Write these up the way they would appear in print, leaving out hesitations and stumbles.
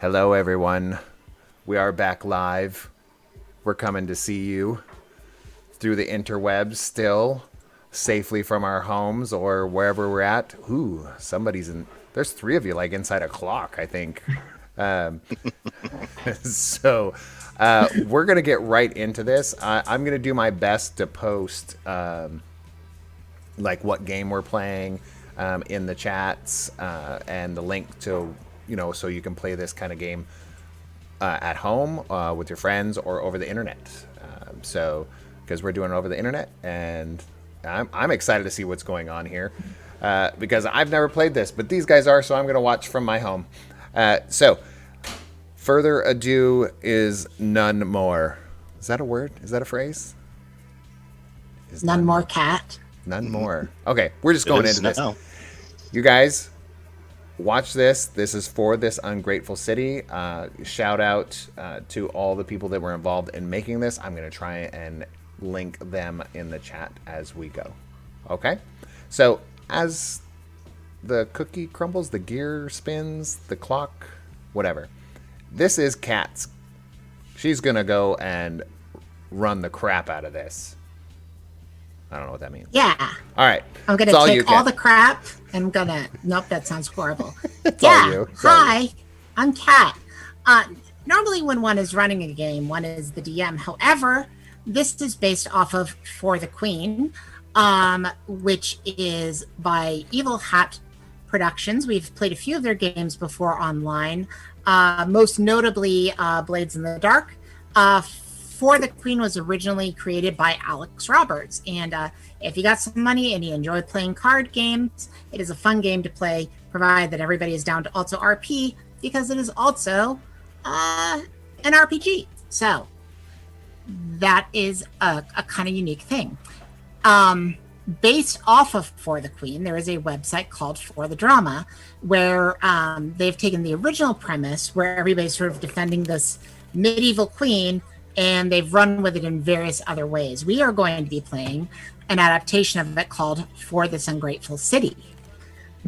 Hello, everyone. We are back live. We're coming to see you through the interwebs still, safely from our homes or wherever we're at. Ooh, somebody's in. There's three of you, like inside a clock, I think. Um, so we're going to get right into this. I'm going to do my best to post like what game we're playing in the chats and the link to, so you can play this kind of game at home with your friends or over the internet. So, because we're doing it over the internet, and I'm excited to see what's going on here because I've never played this, but these guys are, so I'm going to watch from my home. So, further ado is none more. Is that a word? Is that a phrase? Is none more cat? None more. Okay, we're just going into this. You guys, watch this. This is for this Ungrateful City. Shout out to all the people that were involved in making this. I'm going to try and link them in the chat as we go. Okay? So, as the cookie crumbles, the gear spins, the clock, whatever. This is Kat's. She's going to go and run the crap out of this. I don't know what that means. Yeah. All right. I'm going to take all the crap and I'm going to... Nope, that sounds horrible. Yeah. Hi, I'm Kat. Normally when one is running a game, one is the DM. However, this is based off of For the Queen, which is by Evil Hat Productions. We've played a few of their games before online. Most notably, Blades in the Dark. For the Queen was originally created by Alex Roberts. And if you got some money and you enjoy playing card games, it is a fun game to play, provided that everybody is down to also RP, because it is also an RPG. So that is a kind of unique thing. Based off of For the Queen, there is a website called For the Drama, where they've taken the original premise where everybody's sort of defending this medieval queen, and they've run with it in various other ways. We are going to be playing an adaptation of it called For This Ungrateful City.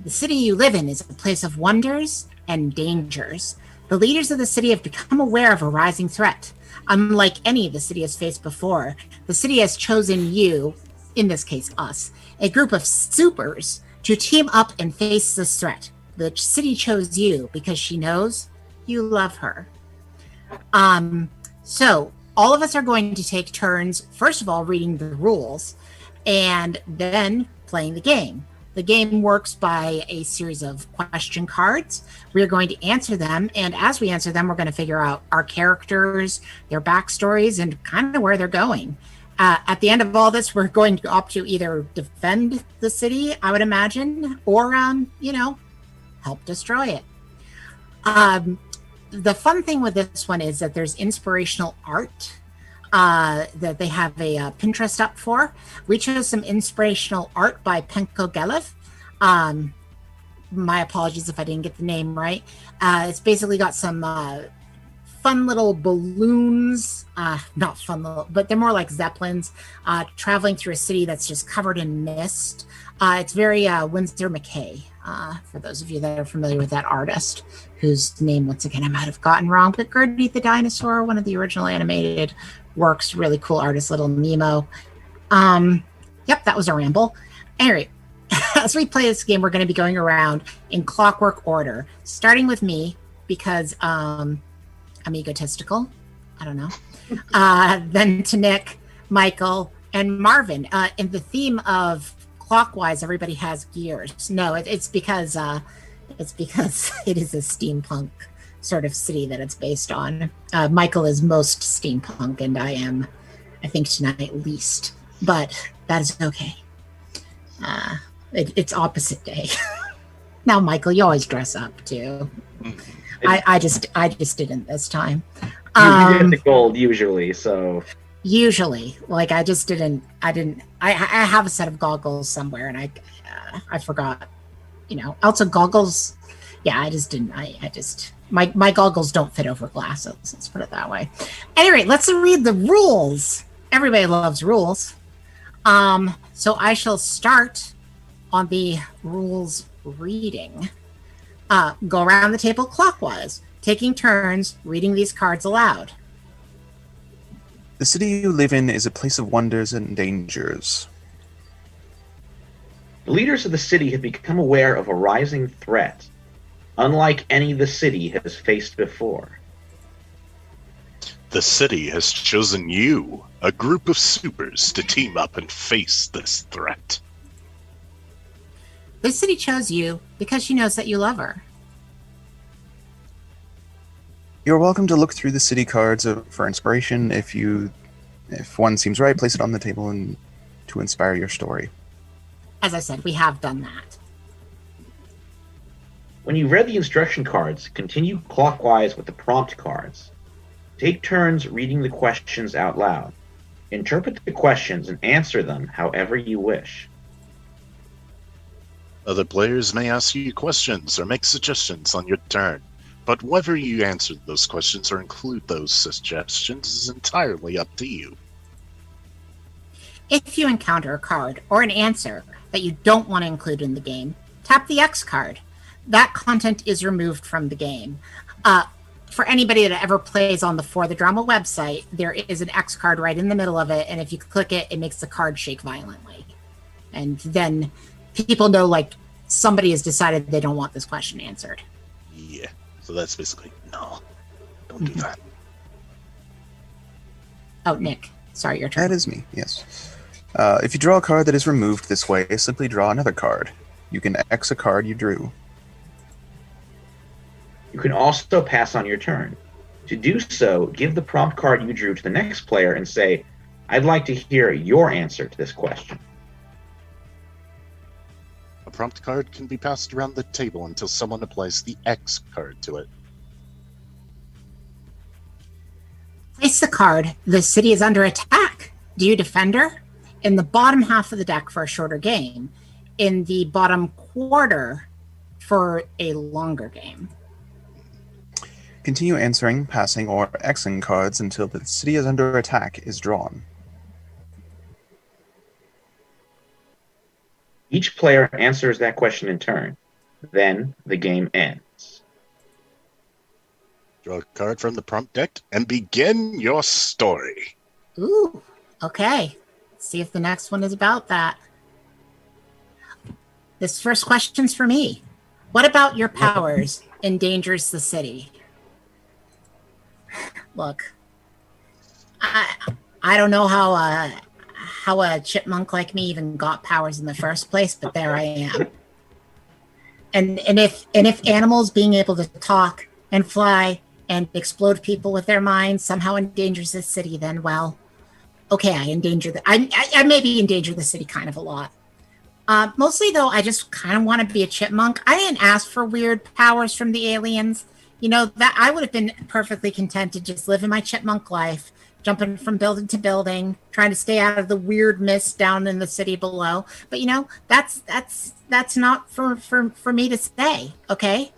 The city you live in is a place of wonders and dangers. The leaders of the city have become aware of a rising threat. Unlike any the city has faced before, the city has chosen you, in this case us, a group of supers, to team up and face this threat. The city chose you because she knows you love her. So all of us are going to take turns, first of all, reading the rules and then playing the game. The game works by a series of question cards. We are going to answer them, and as we answer them, we're going to figure out our characters, their backstories, and kind of where they're going. At the end of all this, we're going to opt to either defend the city, I would imagine, or, help destroy it. The fun thing with this one is that there's inspirational art that they have a Pinterest up for. We chose some inspirational art by Penko Gelev. My apologies if I didn't get the name right. It's basically got some fun little balloons, not fun little, but they're more like zeppelins, traveling through a city that's just covered in mist. It's very Winsor McKay, for those of you that are familiar with that artist, whose name, once again, I might have gotten wrong, but Gertie the Dinosaur, one of the original animated works, really cool artist, Little Nemo. Yep, that was a ramble. Anyway, as we play this game, we're going to be going around in clockwork order, starting with me, because I'm egotistical. I don't know. Then to Nick, Michael, and Marvin. In the theme of clockwise, everybody has gears. No, it's because it is a steampunk sort of city that it's based on. Michael is most steampunk, and I am, I think, tonight least. But that is okay. It's opposite day. Now, Michael, you always dress up too. I just didn't this time. You get the gold usually, so. Usually, like I have a set of goggles somewhere, and I forgot. Also goggles. Yeah, I just didn't. My goggles don't fit over glasses. Let's put it that way. Anyway, let's read the rules. Everybody loves rules. So I shall start on the rules reading. Go around the table clockwise. taking turns reading these cards aloud. The city you live in is a place of wonders and dangers. The leaders of the city have become aware of a rising threat, unlike any the city has faced before. The city has chosen you, a group of supers, to team up and face this threat. The city chose you because she knows that you love her. You're welcome to look through the city cards for inspiration. If one seems right, place it on the table and to inspire your story. As I said, we have done that. When you read the instruction cards, continue clockwise with the prompt cards. Take turns reading the questions out loud. Interpret the questions and answer them however you wish. Other players may ask you questions or make suggestions on your turn, but whether you answer those questions or include those suggestions is entirely up to you. If you encounter a card or an answer that you don't want to include in the game, tap the X card. That content is removed from the game. For anybody that ever plays on the For the Drama website, there is an X card right in the middle of it, and if you click it, it makes the card shake violently. And then people know, like, somebody has decided they don't want this question answered. Yeah, so that's basically, no, don't do that. Oh, Nick, sorry, your turn. That is me, yes. If you draw a card that is removed this way, simply draw another card. You can X a card you drew. You can also pass on your turn. To do so, give the prompt card you drew to the next player and say, I'd like to hear your answer to this question. A prompt card can be passed around the table until someone applies the X card to it. Place the card, the city is under attack. Do you defend her? In the bottom half of the deck for a shorter game. In the bottom quarter for a longer game. Continue answering, passing, or Xing cards until the city is under attack is drawn. Each player answers that question in turn. Then the game ends. Draw a card from the prompt deck and begin your story. Ooh, okay. Let's see if the next one is about that. This first question's for me. What about your powers endangers the city? Look, I don't know how a chipmunk like me even got powers in the first place, but there I am. And if animals being able to talk and fly and explode people with their minds somehow endangers this city, then well, okay, I maybe endanger the city kind of a lot. Mostly though, I just kind of want to be a chipmunk. I didn't ask for weird powers from the aliens. You know, that I would have been perfectly content to just live in my chipmunk life, jumping from building to building, trying to stay out of the weird mist down in the city below. But you know, that's not for me to say. Okay,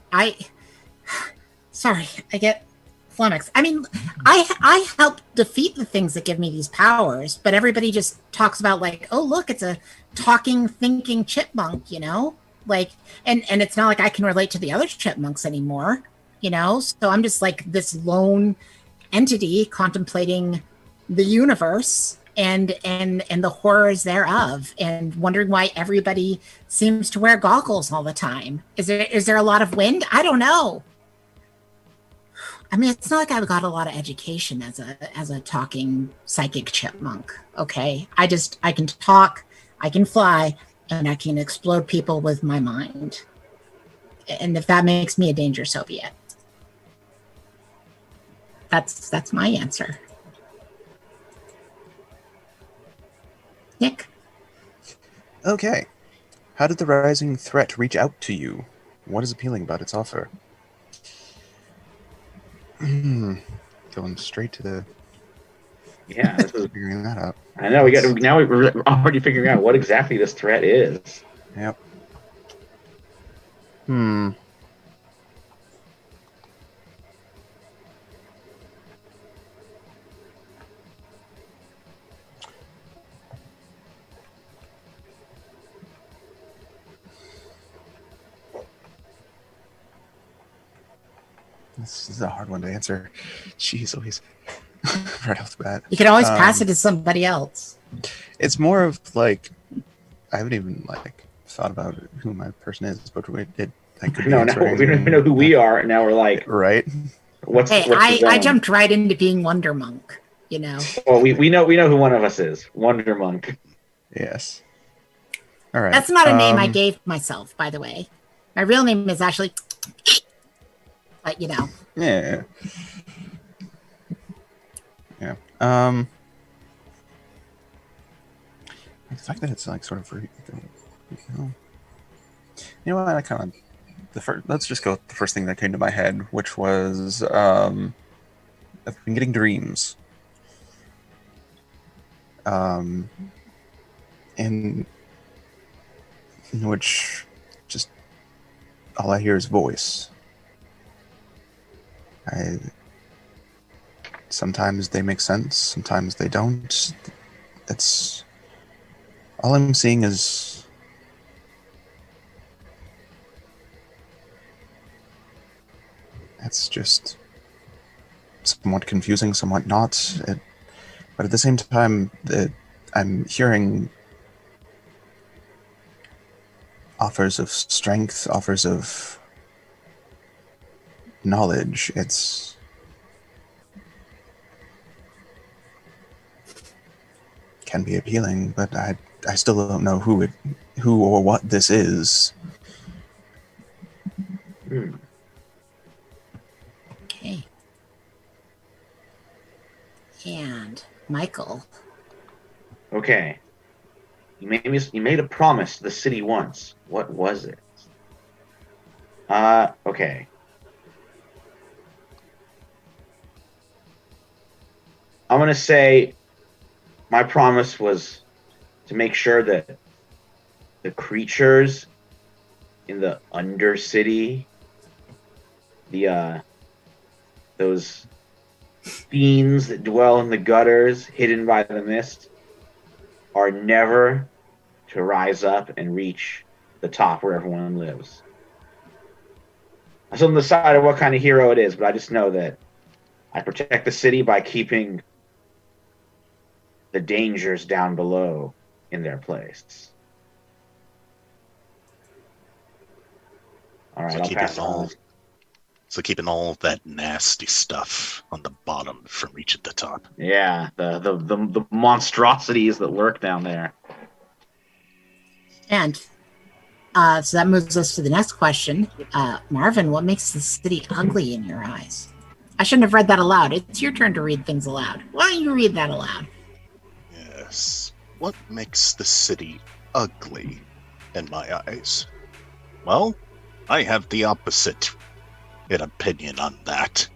sorry, I get flummoxed. I mean, I help defeat the things that give me these powers, but everybody just talks about like, oh look, it's a talking, thinking chipmunk, you know, like, and it's not like I can relate to the other chipmunks anymore. You know, so I'm just like this lone entity contemplating the universe and the horrors thereof, and wondering why everybody seems to wear goggles all the time. Is there a lot of wind? I don't know. I mean, it's not like I've got a lot of education as a talking psychic chipmunk. Okay, I can talk, I can fly, and I can explode people with my mind. And if that makes me a danger, so be it. That's my answer. Nick? Okay. How did the rising threat reach out to you? What is appealing about its offer? Going straight to the... Yeah, this is figuring that out. I know we're already figuring out what exactly this threat is. Yep. This is a hard one to answer. Jeez Louise. Right off the bat. You can always pass it to somebody else. It's more of like, I haven't even like thought about who my person is, but I could be No, we don't even know who we are, and now we're like, right? What's I jumped right into being Wonder Monk, you know. Well, we know who one of us is. Wonder Monk. Yes. All right. That's not a name I gave myself, by the way. My real name is actually, but you know. Yeah. Yeah. The fact that it's like sort of, you know what? I kind of let's just go with the first thing that came to my head, which was I've been getting dreams. In which just all I hear is voice. Sometimes they make sense, sometimes they don't. It's all I'm seeing is it's just somewhat confusing, somewhat not. But at the same time, I'm hearing offers of strength, offers of knowledge. It's can be appealing, but I still don't know who or what this is. Okay. And Michael. Okay. You made a promise to the city once. What was it? Okay. I'm gonna say my promise was to make sure that the creatures in the Undercity, those fiends that dwell in the gutters, hidden by the mist, are never to rise up and reach the top where everyone lives. I'm still undecided what kind of hero it is, but I just know that I protect the city by keeping the dangers down below in their place. All right, So I'll pass on. So keeping all that nasty stuff on the bottom from reaching the top. Yeah, the monstrosities that lurk down there. And so that moves us to the next question. Marvin, what makes the city ugly in your eyes? I shouldn't have read that aloud. It's your turn to read things aloud. Why don't you read that aloud? Yes. What makes the city ugly in my eyes? Well, I have the opposite opinion on that.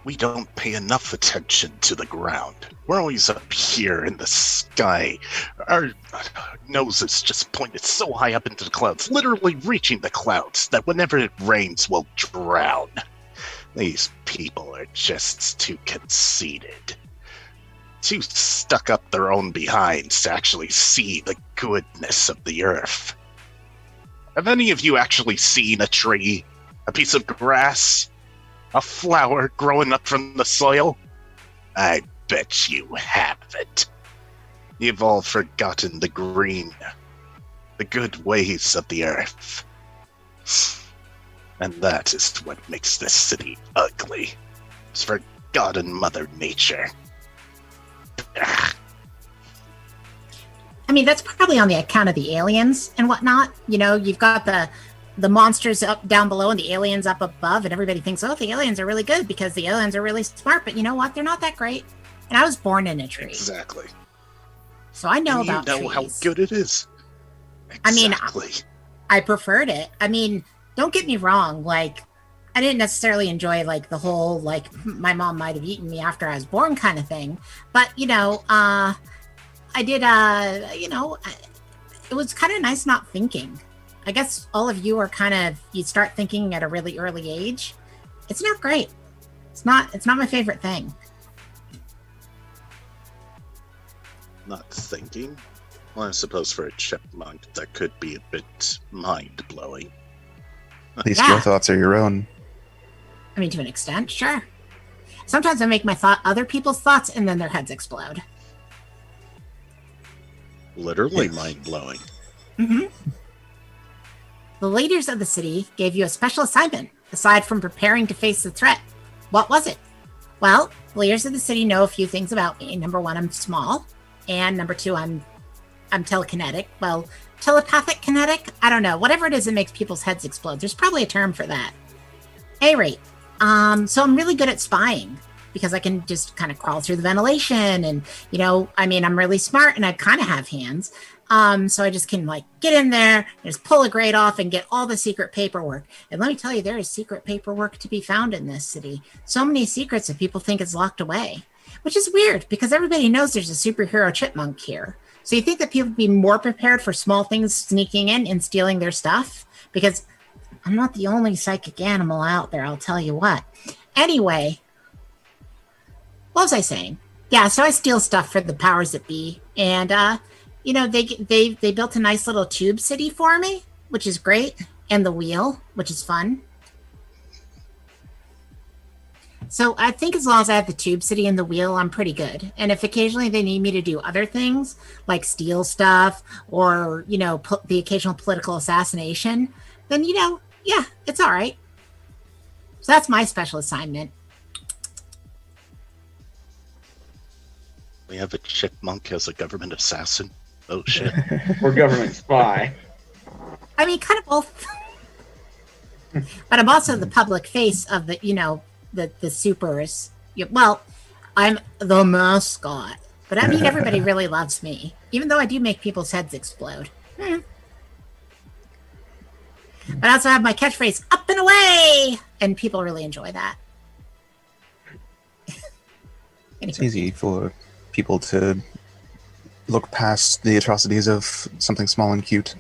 We don't pay enough attention to the ground. We're always up here in the sky. Our noses just pointed so high up into the clouds, literally reaching the clouds, that whenever it rains, we'll drown. These people are just too conceited. Too stuck up their own behinds to actually see the goodness of the earth. Have any of you actually seen a tree? A piece of grass? A flower growing up from the soil? I bet you haven't. You've all forgotten the green, the good ways of the earth. And that is what makes this city ugly. It's forgotten Mother Nature. I mean, that's probably on the account of the aliens and whatnot. You know, you've got the monsters up down below and the aliens up above, and everybody thinks, oh, the aliens are really good because the aliens are really smart. But you know what? They're not that great. And I was born in a tree. Exactly. So I know about trees. You know how good it is. Exactly. I mean, I preferred it. I mean, don't get me wrong. Like, I didn't necessarily enjoy, like, the whole, like, my mom might have eaten me after I was born kind of thing. But, you know, I did, you know, it was kind of nice not thinking. I guess all of you are you start thinking at a really early age. It's not great. It's not my favorite thing. Not thinking? Well, I suppose for a chipmunk, that could be a bit mind-blowing. At least your thoughts are your own. I mean, to an extent, sure. Sometimes I make other people's thoughts and then their heads explode. Literally mind-blowing. Mm-hmm. The leaders of the city gave you a special assignment, aside from preparing to face the threat. What was it? Well, the leaders of the city know a few things about me. Number one, I'm small. And number two, I'm telekinetic. Well, telepathic kinetic? I don't know. Whatever it is that makes people's heads explode. There's probably a term for that. At any rate, so I'm really good at spying because I can just kind of crawl through the ventilation and, I'm really smart and I kind of have hands. So I just can get in there and just pull a grate off and get all the secret paperwork. And let me tell you, there is secret paperwork to be found in this city. So many secrets that people think is locked away, which is weird because everybody knows there's a superhero chipmunk here. So you think that people would be more prepared for small things sneaking in and stealing their stuff? Because I'm not the only psychic animal out there, I'll tell you what. Anyway, what was I saying? Yeah, so I steal stuff for the powers that be. And, they built a nice little tube city for me, which is great. And the wheel, which is fun. So I think as long as I have the tube city and the wheel, I'm pretty good. And if occasionally they need me to do other things, like steal stuff or, the occasional political assassination, then, yeah, it's all right. So that's my special assignment. We have a chipmunk as a government assassin. Oh, shit. Or government spy. I mean, kind of both. But I'm also the public face of the, the supers. Well, I'm the mascot. But I mean, everybody really loves me, even though I do make people's heads explode. But I also have my catchphrase, up and away! And people really enjoy that. It's easy for people to look past the atrocities of something small and cute.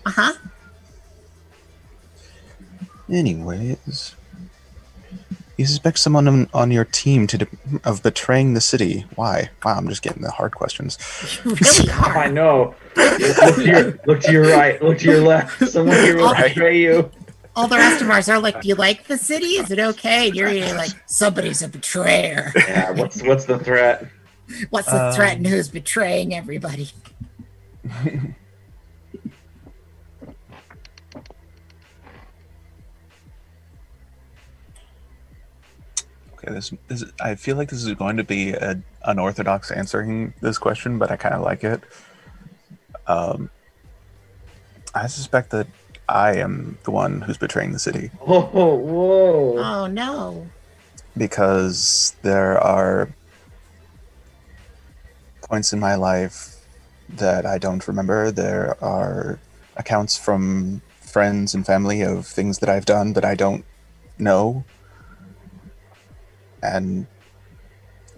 Uh-huh. Anyways, you suspect someone on your team of betraying the city. Why? Wow, I'm just getting the hard questions. You really are. I know. Look to your right. Look to your left. Someone here will betray you. All the rest of ours are like, do you like the city? Is it okay? And you're like, somebody's a betrayer. Yeah, what's the threat? What's the threat and who's betraying everybody? Okay, this I feel like this is going to be an unorthodox answering this question, but I kind of like it. I suspect that I am the one who's betraying the city. Oh, whoa. Oh, no. Because there are points in my life that I don't remember. There are accounts from friends and family of things that I've done that I don't know. And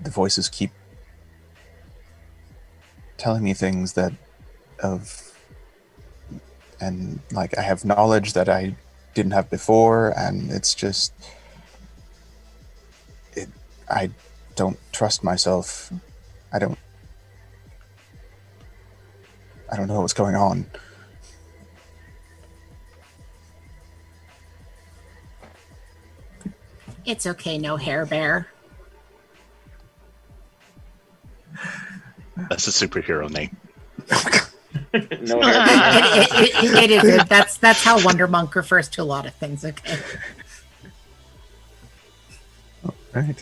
the voices keep telling me things and I have knowledge that I didn't have before, and it's just I don't trust myself. I don't know what's going on. It's okay, no hair bear. That's a superhero name. No hair bear. It is. That's how Wonder Monk refers to a lot of things, okay? All right.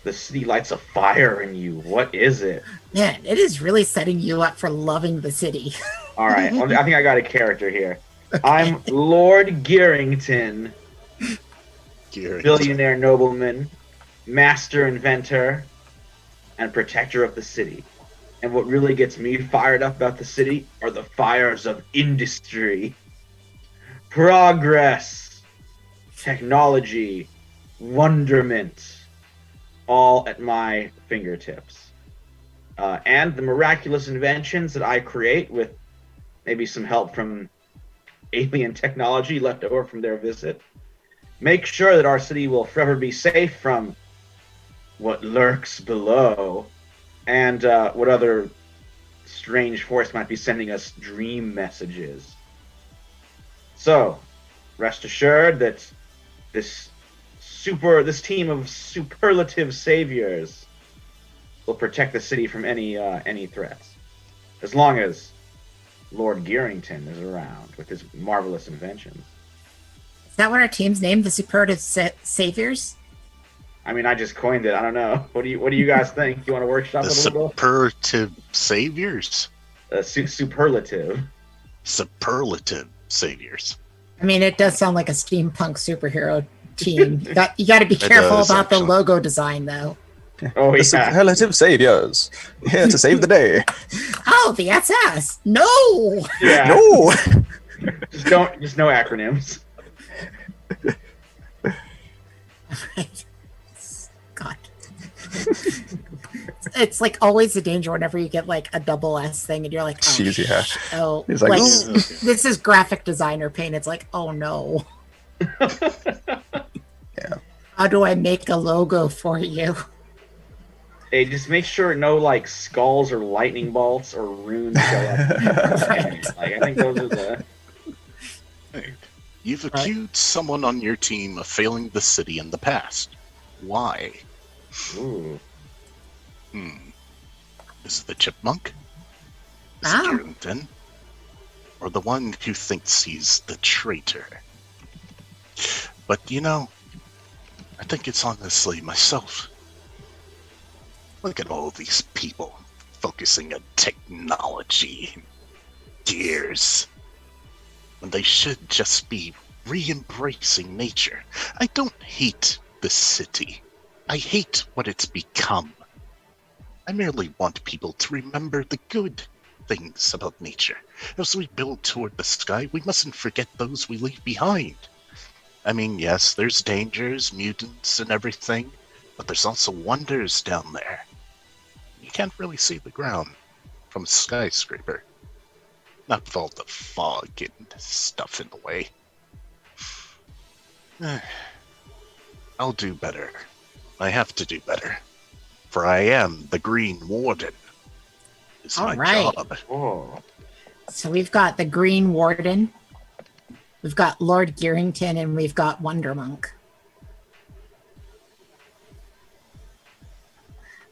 The city lights a fire in you. What is it? Man, it is really setting you up for loving the city. All right. Well, I think I got a character here. Okay. I'm Lord Gearington. Billionaire nobleman, master inventor, and protector of the city. And what really gets me fired up about the city are the fires of industry, progress, technology, wonderment, all at my fingertips. And the miraculous inventions that I create with maybe some help from alien technology left over from their visit. Make sure that our city will forever be safe from what lurks below and what other strange force might be sending us dream messages. So, rest assured that this team of superlative saviors will protect the city from any threats, as long as Lord Gearington is around with his marvelous inventions. Is that what our team's named? The Superlative Saviors? I mean, I just coined it. I don't know. What do you guys think? You want to workshop it a little? Superlative saviors. Superlative. Superlative saviors. I mean, it does sound like a steampunk superhero team. You got to be careful about the logo design, though. Oh, The yeah. superlative saviors here to save the day. Oh, the SS. No. Yeah. No. Just no acronyms. God. It's like always a danger whenever you get like a double S thing and you're like, oh, Jeez, yeah. oh, He's like, this is graphic designer pain. It's like, oh no. Yeah. How do I make a logo for you? Hey, just make sure no like skulls or lightning bolts or runes show up. Right. Like, I think those are the. Hey, you've accused someone on your team of failing the city in the past. Why? Ooh. Is it the chipmunk? Is Oh. it Carrington? Or the one who thinks he's the traitor? But I think it's honestly myself. Look at all these people focusing on technology, gears, when they should just be re-embracing nature. I don't hate the city. I hate what it's become. I merely want people to remember the good things about nature. As we build toward the sky, we mustn't forget those we leave behind. I mean, yes, there's dangers, mutants, and everything, but there's also wonders down there. You can't really see the ground from a skyscraper. Not with all the fog and stuff in the way. I'll do better. I have to do better. For I am the Green Warden. It's my job. Oh. So we've got the Green Warden, we've got Lord Gearington, and we've got Wonder Monk.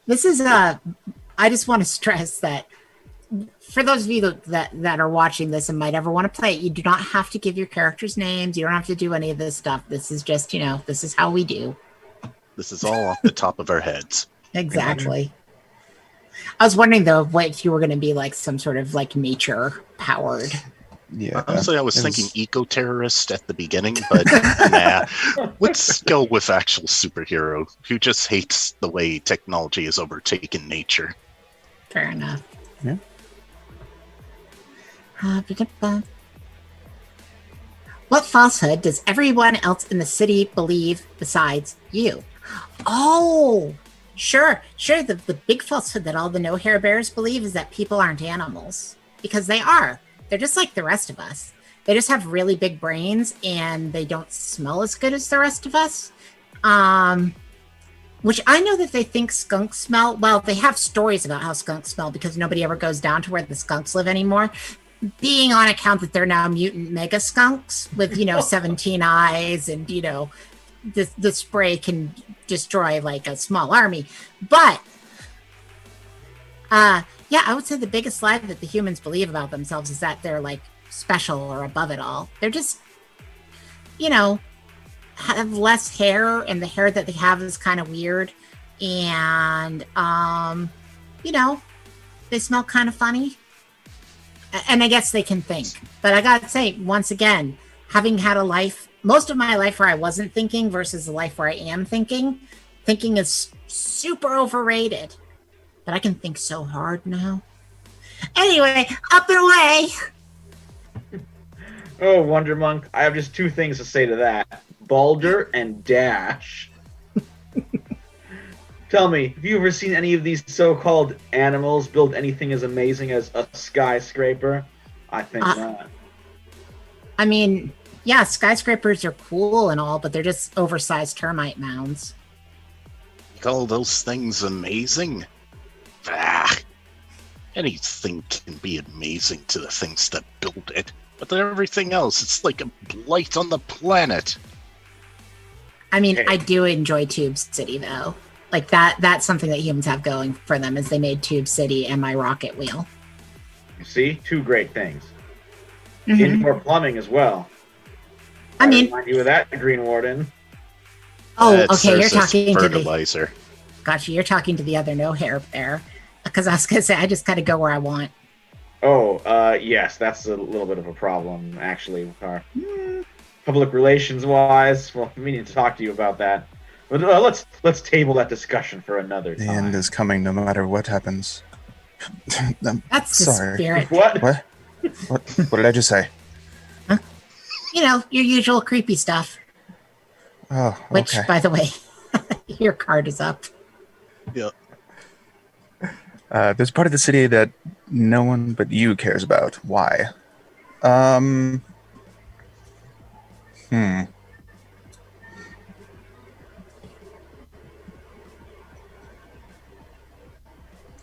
This is I just want to stress that for those of you that are watching this and might ever want to play it, you do not have to give your characters names. You don't have to do any of this stuff. This is just, this is how we do. This is all off the top of our heads. Exactly. I was wondering though, what if you were going to be like some sort of like nature powered. Yeah. Honestly, I was thinking eco-terrorist at the beginning, but nah. Let's go with actual superhero who just hates the way technology has overtaken nature. Fair enough. Yeah. What falsehood does everyone else in the city believe besides you? Oh, sure. The big falsehood that all the no-hair bears believe is that people aren't animals. Because they are. They're just like the rest of us. They just have really big brains and they don't smell as good as the rest of us. Which I know that they think skunks smell. Well, they have stories about how skunks smell because nobody ever goes down to where the skunks live anymore. Being on account that they're now mutant mega skunks with, 17 eyes and, the spray can destroy like a small army. But, yeah, I would say the biggest lie that the humans believe about themselves is that they're like special or above it all. They're just, have less hair, and the hair that they have is kind of weird. And, they smell kind of funny. And I guess they can think. But I gotta say, once again, having had a life, most of my life where I wasn't thinking versus the life where I am thinking is super overrated. But I can think so hard now. Anyway, up and away. Oh, Wonder Monk. I have just two things to say to that. Balder and Dash. Tell me, have you ever seen any of these so-called animals build anything as amazing as a skyscraper? I think not. I mean, yeah, skyscrapers are cool and all, but they're just oversized termite mounds. You call those things amazing? Ah, anything can be amazing to the things that build it, but everything else, it's like a blight on the planet. I mean, Okay. I do enjoy Tube City though. Like that's something that humans have going for them is they made Tube City and my rocket wheel. You see, 2 great things. Mhm. Indoor plumbing as well. I mean, remind you of that, Green Warden. oh, It okay, you're serves as talking to the fertilizer. gotcha. You're talking to the other no hair bear because I was gonna say I just kind of go where I want. Oh, yes, that's a little bit of a problem, actually. Our public relations wise, well, we need to talk to you about that. But let's table that discussion for another The time. end is coming no matter what happens. I'm That's the sorry. spirit. What? What did I just say? You know, your usual creepy stuff. Oh, Which, okay. by the way, your card is up. Yeah. There's part of the city that no one but you cares about. Why?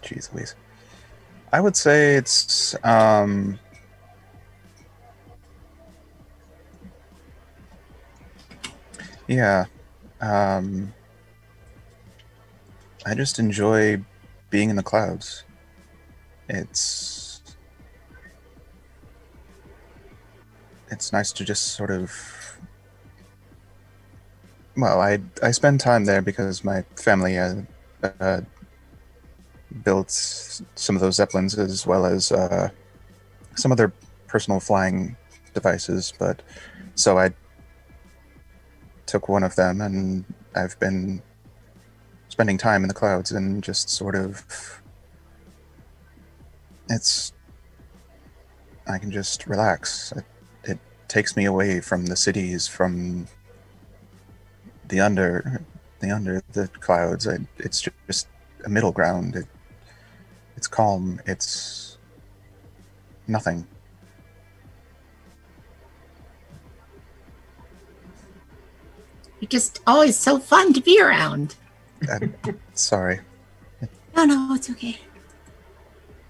Jeez Louise. I would say it's yeah. I just enjoy being in the clouds. It's nice to just sort of, well, I spend time there because my family built some of those zeppelins as well as some other personal flying devices, but so I took one of them and I've been spending time in the clouds and just sort of I can just relax. It takes me away from the cities, from the under the clouds. It's just a middle ground. It's calm. It's nothing. You're just always so fun to be around. Sorry. No, it's okay.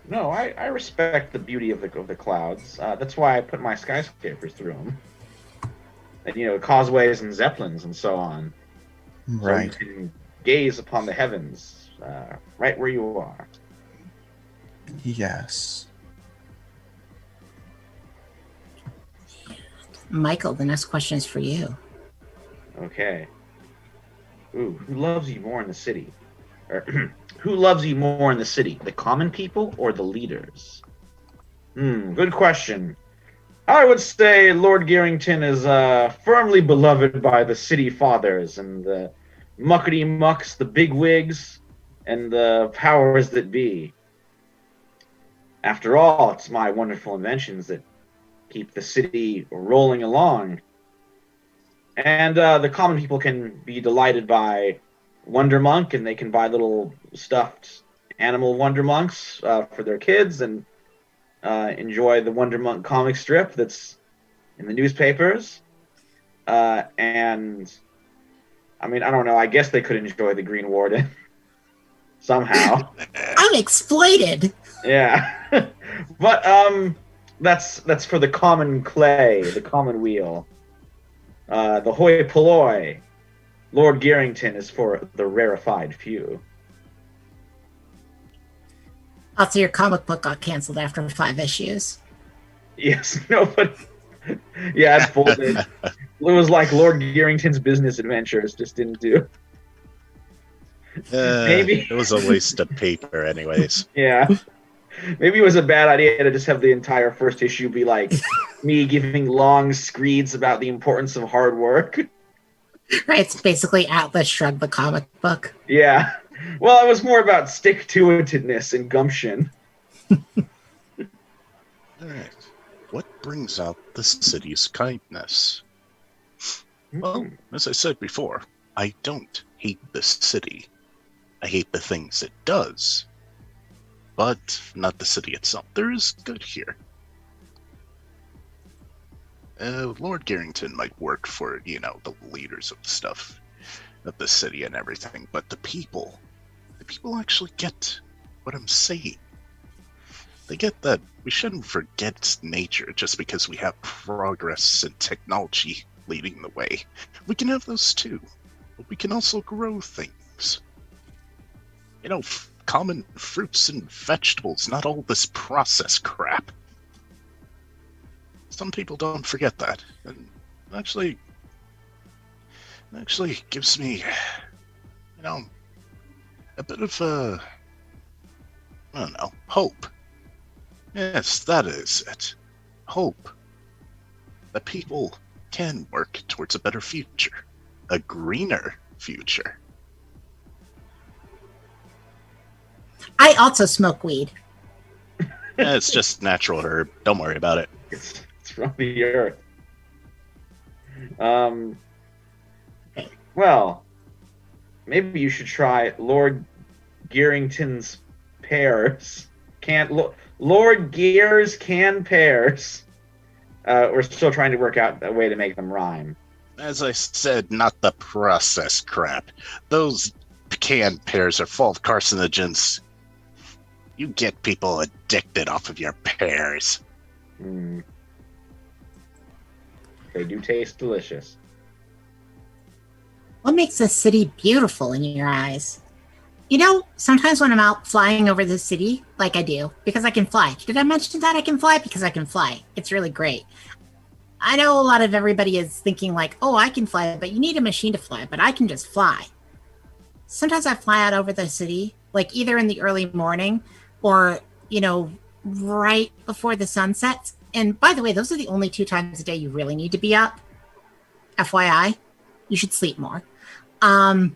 No, I respect the beauty of the clouds. That's why I put my skyscrapers through them. And, causeways and zeppelins and so on. Right. So you can gaze upon the heavens right where you are. Yes. Michael, the next question is for you. Okay. Ooh, who loves you more in the city? Or, who loves you more in the city? The common people or the leaders? Good question. I would say Lord Garrington is firmly beloved by the city fathers and the muckety mucks, the big wigs, and the powers that be. After all, it's my wonderful inventions that keep the city rolling along. And the common people can be delighted by Wonder Monk, and they can buy little stuffed animal Wonder Monks for their kids and enjoy the Wonder Monk comic strip that's in the newspapers. And, I mean, I don't know. I guess they could enjoy the Green Warden somehow. I'm exploited. Yeah. But that's for the common clay, the common wheel. The hoi polloi. Lord Garrington is for the rarefied few. Also, your comic book got canceled after 5 issues. Yes, no, but yeah, it's folded. It was like Lord Garrington's business adventures just didn't do. Maybe it was a waste of paper, anyways. Yeah, maybe it was a bad idea to just have the entire first issue be like me giving long screeds about the importance of hard work. Right, it's basically Atlas Shrugged the comic book. Yeah. Well, it was more about stick-to-itiveness and gumption. All right. What brings out the city's kindness? Well, as I said before, I don't hate this city. I hate the things it does. But not the city itself. There is good here. Lord Garrington might work for, the leaders of stuff of the city and everything, but the people actually get what I'm saying. They get that we shouldn't forget nature just because we have progress and technology leading the way. We can have those too. but we can also grow things. Common fruits and vegetables, not all this processed crap. Some people don't forget that. And actually gives me, a bit of, I don't know, hope. Yes, that is it. Hope. That people can work towards a better future. A greener future. I also smoke weed. It's just natural herb. Don't worry about it. It's from the earth. Well, maybe you should try Lord Gearington's pears. Lord Gear's canned pears. We're still trying to work out a way to make them rhyme. As I said, not the processed crap. Those canned pears are full of carcinogens. You get people addicted off of your pears. They do taste delicious. What makes a city beautiful in your eyes? Sometimes when I'm out flying over the city, like I do, because I can fly. Did I mention that I can fly? Because I can fly. It's really great. I know a lot of everybody is thinking like, oh, I can fly, but you need a machine to fly, but I can just fly. Sometimes I fly out over the city, like either in the early morning or, right before the sun sets. And by the way, those are the only 2 times a day you really need to be up. FYI, you should sleep more. But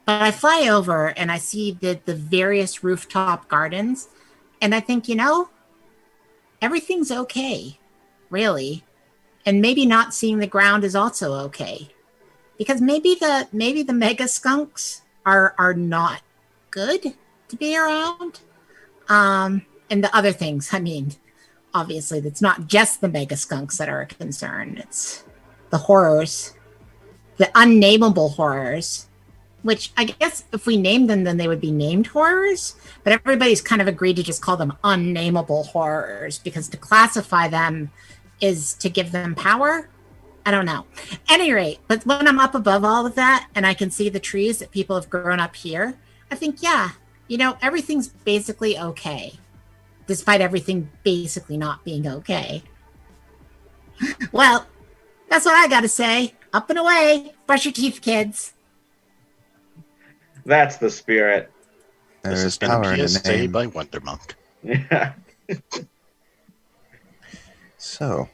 I fly over and I see the various rooftop gardens, and I think, everything's okay, really. And maybe not seeing the ground is also okay. Because maybe the mega skunks are not good to be around. And the other things, obviously, that's not just the mega skunks that are a concern. It's the horrors, the unnameable horrors, which I guess if we named them, then they would be named horrors. But everybody's kind of agreed to just call them unnameable horrors because to classify them is to give them power. I don't know. At any rate, but when I'm up above all of that and I can see the trees that people have grown up here, I think, yeah, everything's basically okay, despite everything basically not being okay. Well, that's what I got to say. Up and away. Brush your teeth, kids. That's the spirit. This has been a PSA by Wonder Monk. Yeah. So.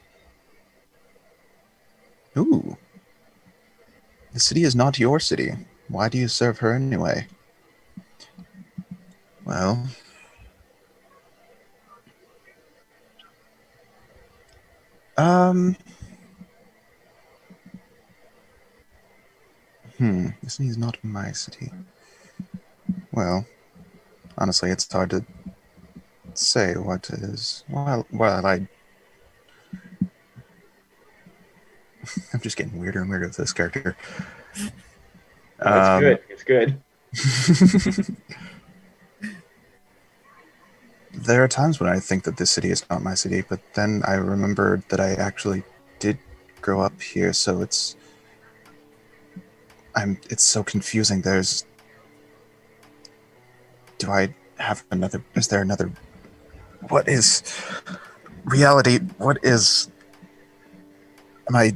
Ooh. The city is not your city. Why do you serve her anyway? Well. This city is not my city. Well, honestly, it's hard to say what is. Well, I'm just getting weirder and weirder with this character. It's good. It's good. There are times when I think that this city is not my city, but then I remember that I actually did grow up here, so it's so confusing. Is there another, what is reality? What is, am I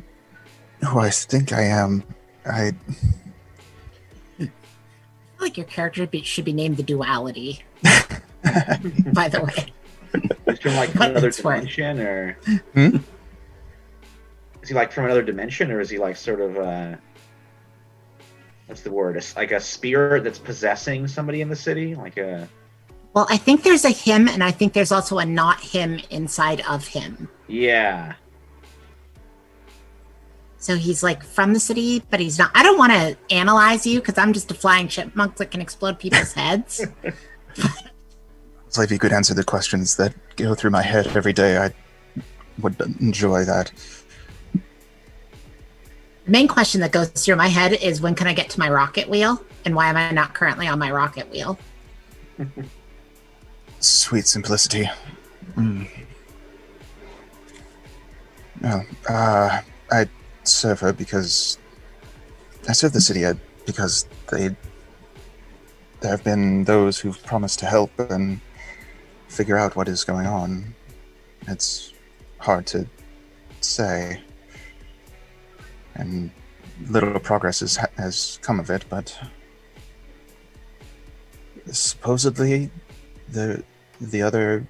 who I think I am? I feel like your character should be named the Duality. By the way. Is he from another dimension, or is he from another dimension, or is he sort of what's the word? It's like a spirit that's possessing somebody in the city, Well, I think there's a him, and I think there's also a not him inside of him. Yeah. So he's from the city, but he's not. I don't want to analyze you because I'm just a flying chipmunk that can explode people's heads. So if you could answer the questions that go through my head every day, I would enjoy that. The main question that goes through my head is when can I get to my rocket wheel, and why am I not currently on my rocket wheel? Sweet simplicity. Well, I serve her because I serve the city because there have been those who've promised to help and figure out what is going on. It's hard to say, and little progress has come of it, but supposedly the other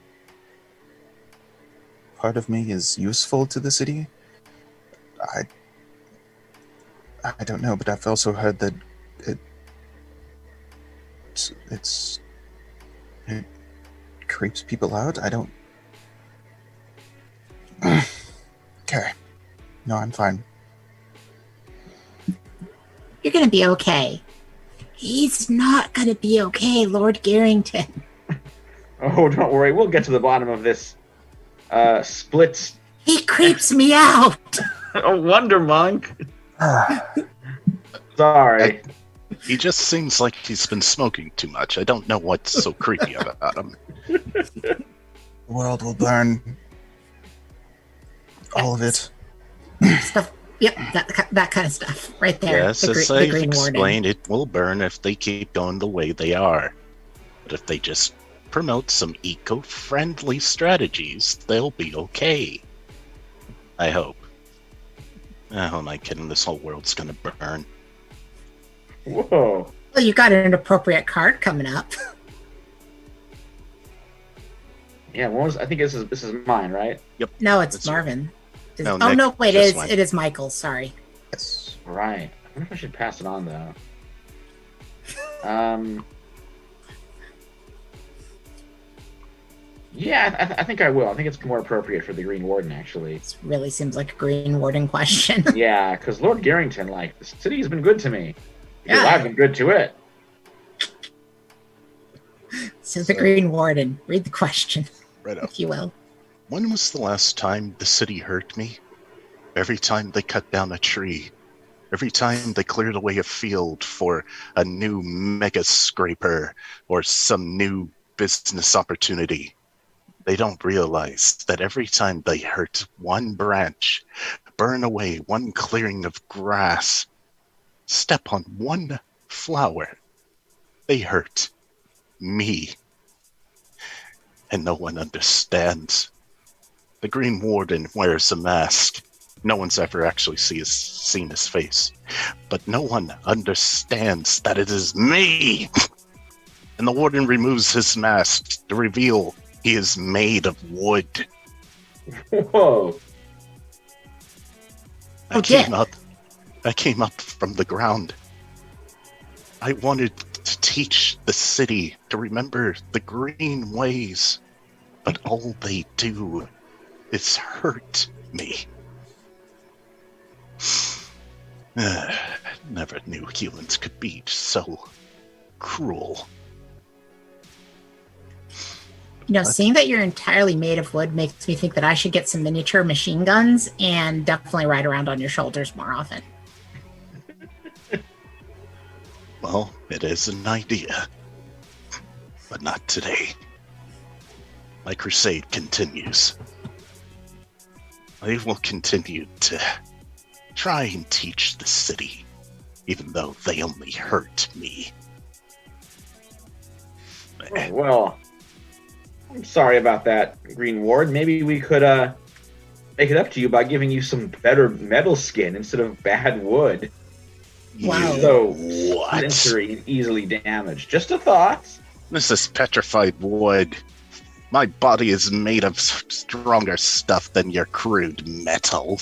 part of me is useful to the city. I don't know, but I've also heard that it creeps people out. I don't... Okay. No, I'm fine. You're gonna be okay. He's not gonna be okay, Lord Garrington. Oh, don't worry. We'll get to the bottom of this split. He creeps me out. A wonder monk. Sorry. He just seems like he's been smoking too much. I don't know what's so creepy about him. The world will burn. All of it. Stuff. Yep, that kind of stuff right there. Yes, as I've explained, it will burn if they keep going the way they are. But if they just promote some eco-friendly strategies, they'll be okay. I hope. Who am I kidding? This whole world's gonna burn. Whoa. Well, you got an appropriate card coming up. Yeah, I think this is mine, right? Yep. No, it's Marvin. No, oh Nick, no, wait, just it is Michael's. Sorry. Yes. Right. I wonder if I should pass it on though. Yeah, I think I will. I think it's more appropriate for the Green Warden, actually. This really seems like a Green Warden question. Yeah, because Lord Garrington, like, the city's been good to me. Yeah. I've been good to it. So the Green Warden, read the question, Right up. if you will. When was the last time the city hurt me? Every time they cut down a tree. Every time they cleared away a field for a new mega scraper or some new business opportunity. They don't realize that every time they hurt one branch, burn away one clearing of grass, step on one flower, they hurt me. And no one understands. The Green Warden wears a mask. No one's ever actually seen his face. But no one understands that it is me. And the Warden removes his mask to reveal he is made of wood. Whoa. I came up from the ground. I wanted to teach the city to remember the green ways. But all they do is hurt me. Never knew humans could be so cruel. You know, seeing that you're entirely made of wood makes me think that I should get some miniature machine guns and definitely ride around on your shoulders more often. Well, it is an idea. But not today. My crusade continues. I will continue to try and teach the city, even though they only hurt me. Well, I'm sorry about that, Green Ward. Maybe we could make it up to you by giving you some better metal skin instead of bad wood. Wow. So What? sensory and easily damaged. Just a thought. This is petrified wood. My body is made of stronger stuff than your crude metal.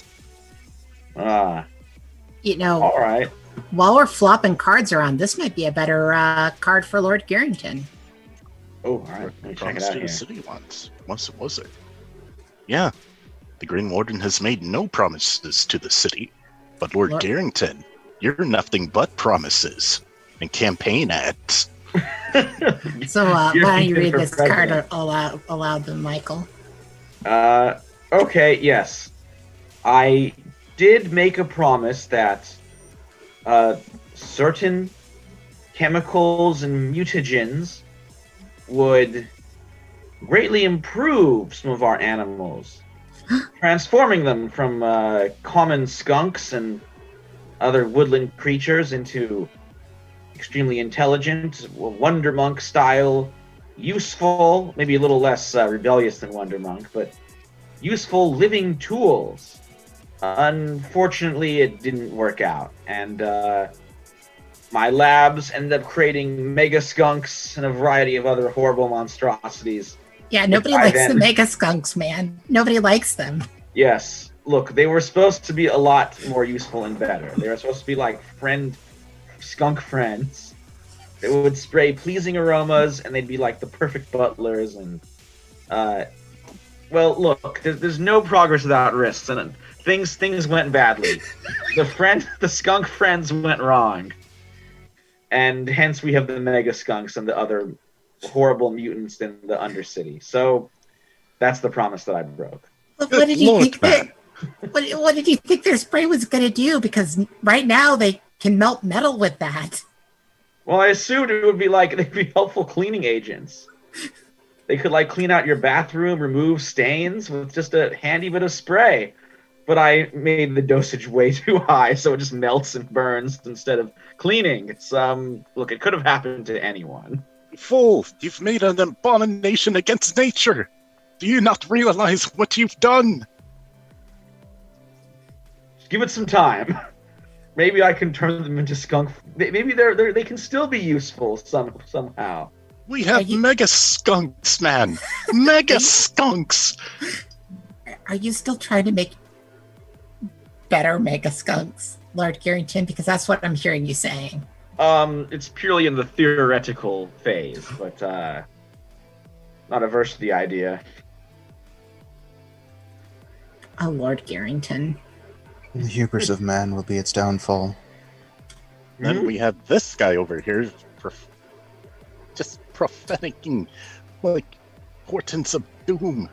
You know, All right. while we're flopping cards around, this might be a better card for Lord Garrington. Oh, all right. Let me check it Promised out to here. the city once. Was it? Yeah. The Green Warden has made no promises to the city. But Lord Garrington, you're nothing but promises and campaign ads. So why don't you read this card aloud then, Michael? Okay, yes. I did make a promise that certain chemicals and mutagens would greatly improve some of our animals, transforming them from common skunks and other woodland creatures into extremely intelligent, Wonder Monk style, useful, maybe a little less rebellious than Wonder Monk, but useful living tools. Unfortunately, it didn't work out, and my labs ended up creating mega skunks and a variety of other horrible monstrosities. Yeah, nobody likes the mega skunks, man. Nobody likes them. Yes. Look, they were supposed to be a lot more useful and better. They were supposed to be like skunk friends. They would spray pleasing aromas, and they'd be like the perfect butlers. And well, look, there's no progress without risks, and things went badly. The skunk friends went wrong, and hence we have the mega skunks and the other horrible mutants in the Undercity. So that's the promise that I broke. What did you think that? What did you think their spray was going to do? Because right now they can melt metal with that. Well, I assumed it would be they'd be helpful cleaning agents. They could clean out your bathroom, remove stains with just a handy bit of spray. But I made the dosage way too high, so it just melts and burns instead of cleaning. It's look, it could have happened to anyone. Fool, you've made an abomination against nature. Do you not realize what you've done? Give it some time. Maybe I can turn them into skunk. Maybe they can still be useful somehow. We have mega skunks, man. Mega skunks. Are you still trying to make better mega skunks, Lord Carrington? Because that's what I'm hearing you saying. It's purely in the theoretical phase, but not averse to the idea. Oh, Lord Carrington. The hubris of man will be its downfall. Then we have this guy over here, just propheticing portents of doom.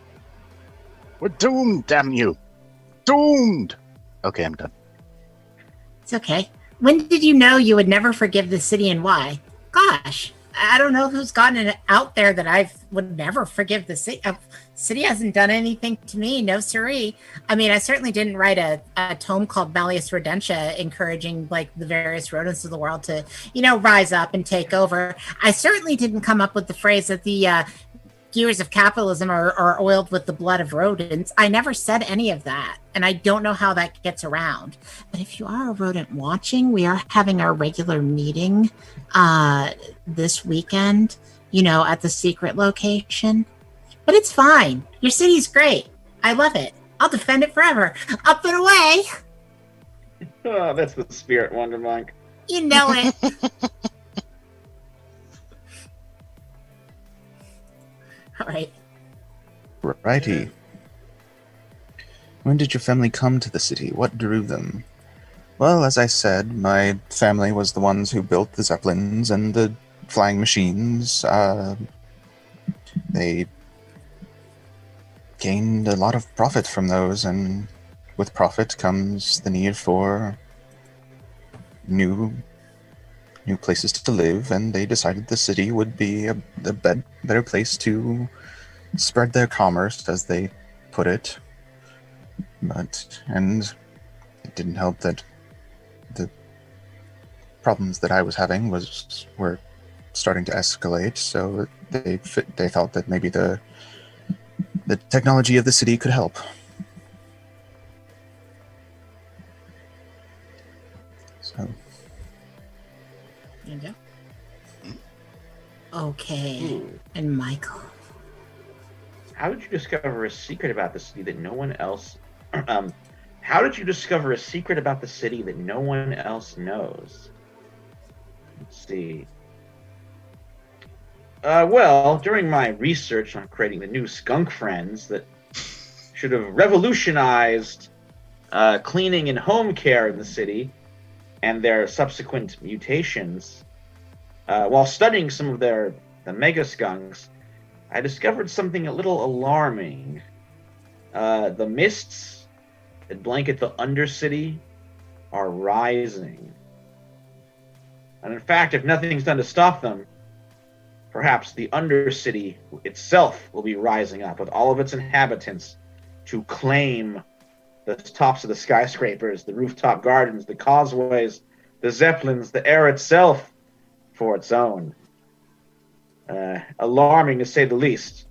We're doomed, damn you! Doomed! Okay, I'm done. It's okay. When did you know you would never forgive the city, and why? Gosh, I don't know who's gotten it out there that I would never forgive the city. City hasn't done anything to me, no siree. I mean, I certainly didn't write a tome called Malleus Rodentia encouraging the various rodents of the world to, rise up and take over. I certainly didn't come up with the phrase that the gears of capitalism are oiled with the blood of rodents. I never said any of that, and I don't know how that gets around. But if you are a rodent watching, we are having our regular meeting this weekend, at the secret location. But it's fine. Your city's great. I love it. I'll defend it forever. Up and away. Oh, that's the spirit, Wonder Monk. You know it. All right. Righty. When did your family come to the city? What drew them? Well, as I said, my family was the ones who built the Zeppelins and the flying machines. They gained a lot of profit from those, and with profit comes the need for new places to live, and they decided the city would be a better place to spread their commerce, as they put it. And it didn't help that the problems that I was having were starting to escalate, so they thought that maybe the technology of the city could help. So. Yeah. Okay. And Michael. How did you discover a secret about the city that no one else... how did you discover a secret about the city that no one else knows? Let's see. Well, during my research on creating the new skunk friends that should have revolutionized cleaning and home care in the city and their subsequent mutations, while studying some of the mega skunks, I discovered something a little alarming. The mists that blanket the Undercity are rising. And in fact, if nothing's done to stop them, perhaps the Undercity itself will be rising up with all of its inhabitants to claim the tops of the skyscrapers, the rooftop gardens, the causeways, the zeppelins, the air itself, for its own. Alarming to say the least.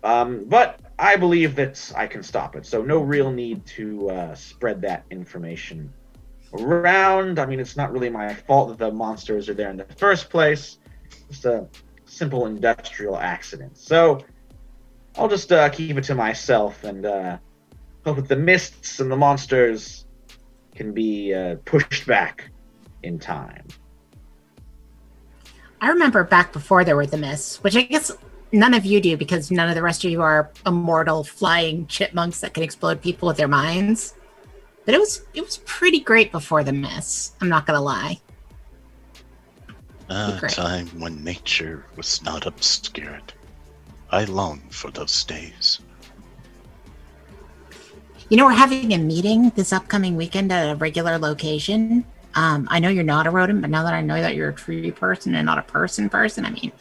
But I believe that I can stop it, so no real need to spread that information around. I mean, it's not really my fault that the monsters are there in the first place. Just a simple industrial accident. So I'll just keep it to myself and hope that the mists and the monsters can be pushed back in time. I remember back before there were the mists, which I guess none of you do because none of the rest of you are immortal flying chipmunks that can explode people with their minds. But it was pretty great before the mists. I'm not gonna lie. A time when nature was not obscured. I long for those days. You know, we're having a meeting this upcoming weekend at a regular location. I know you're not a rodent, but now that I know that you're a tree person and not a person, I mean,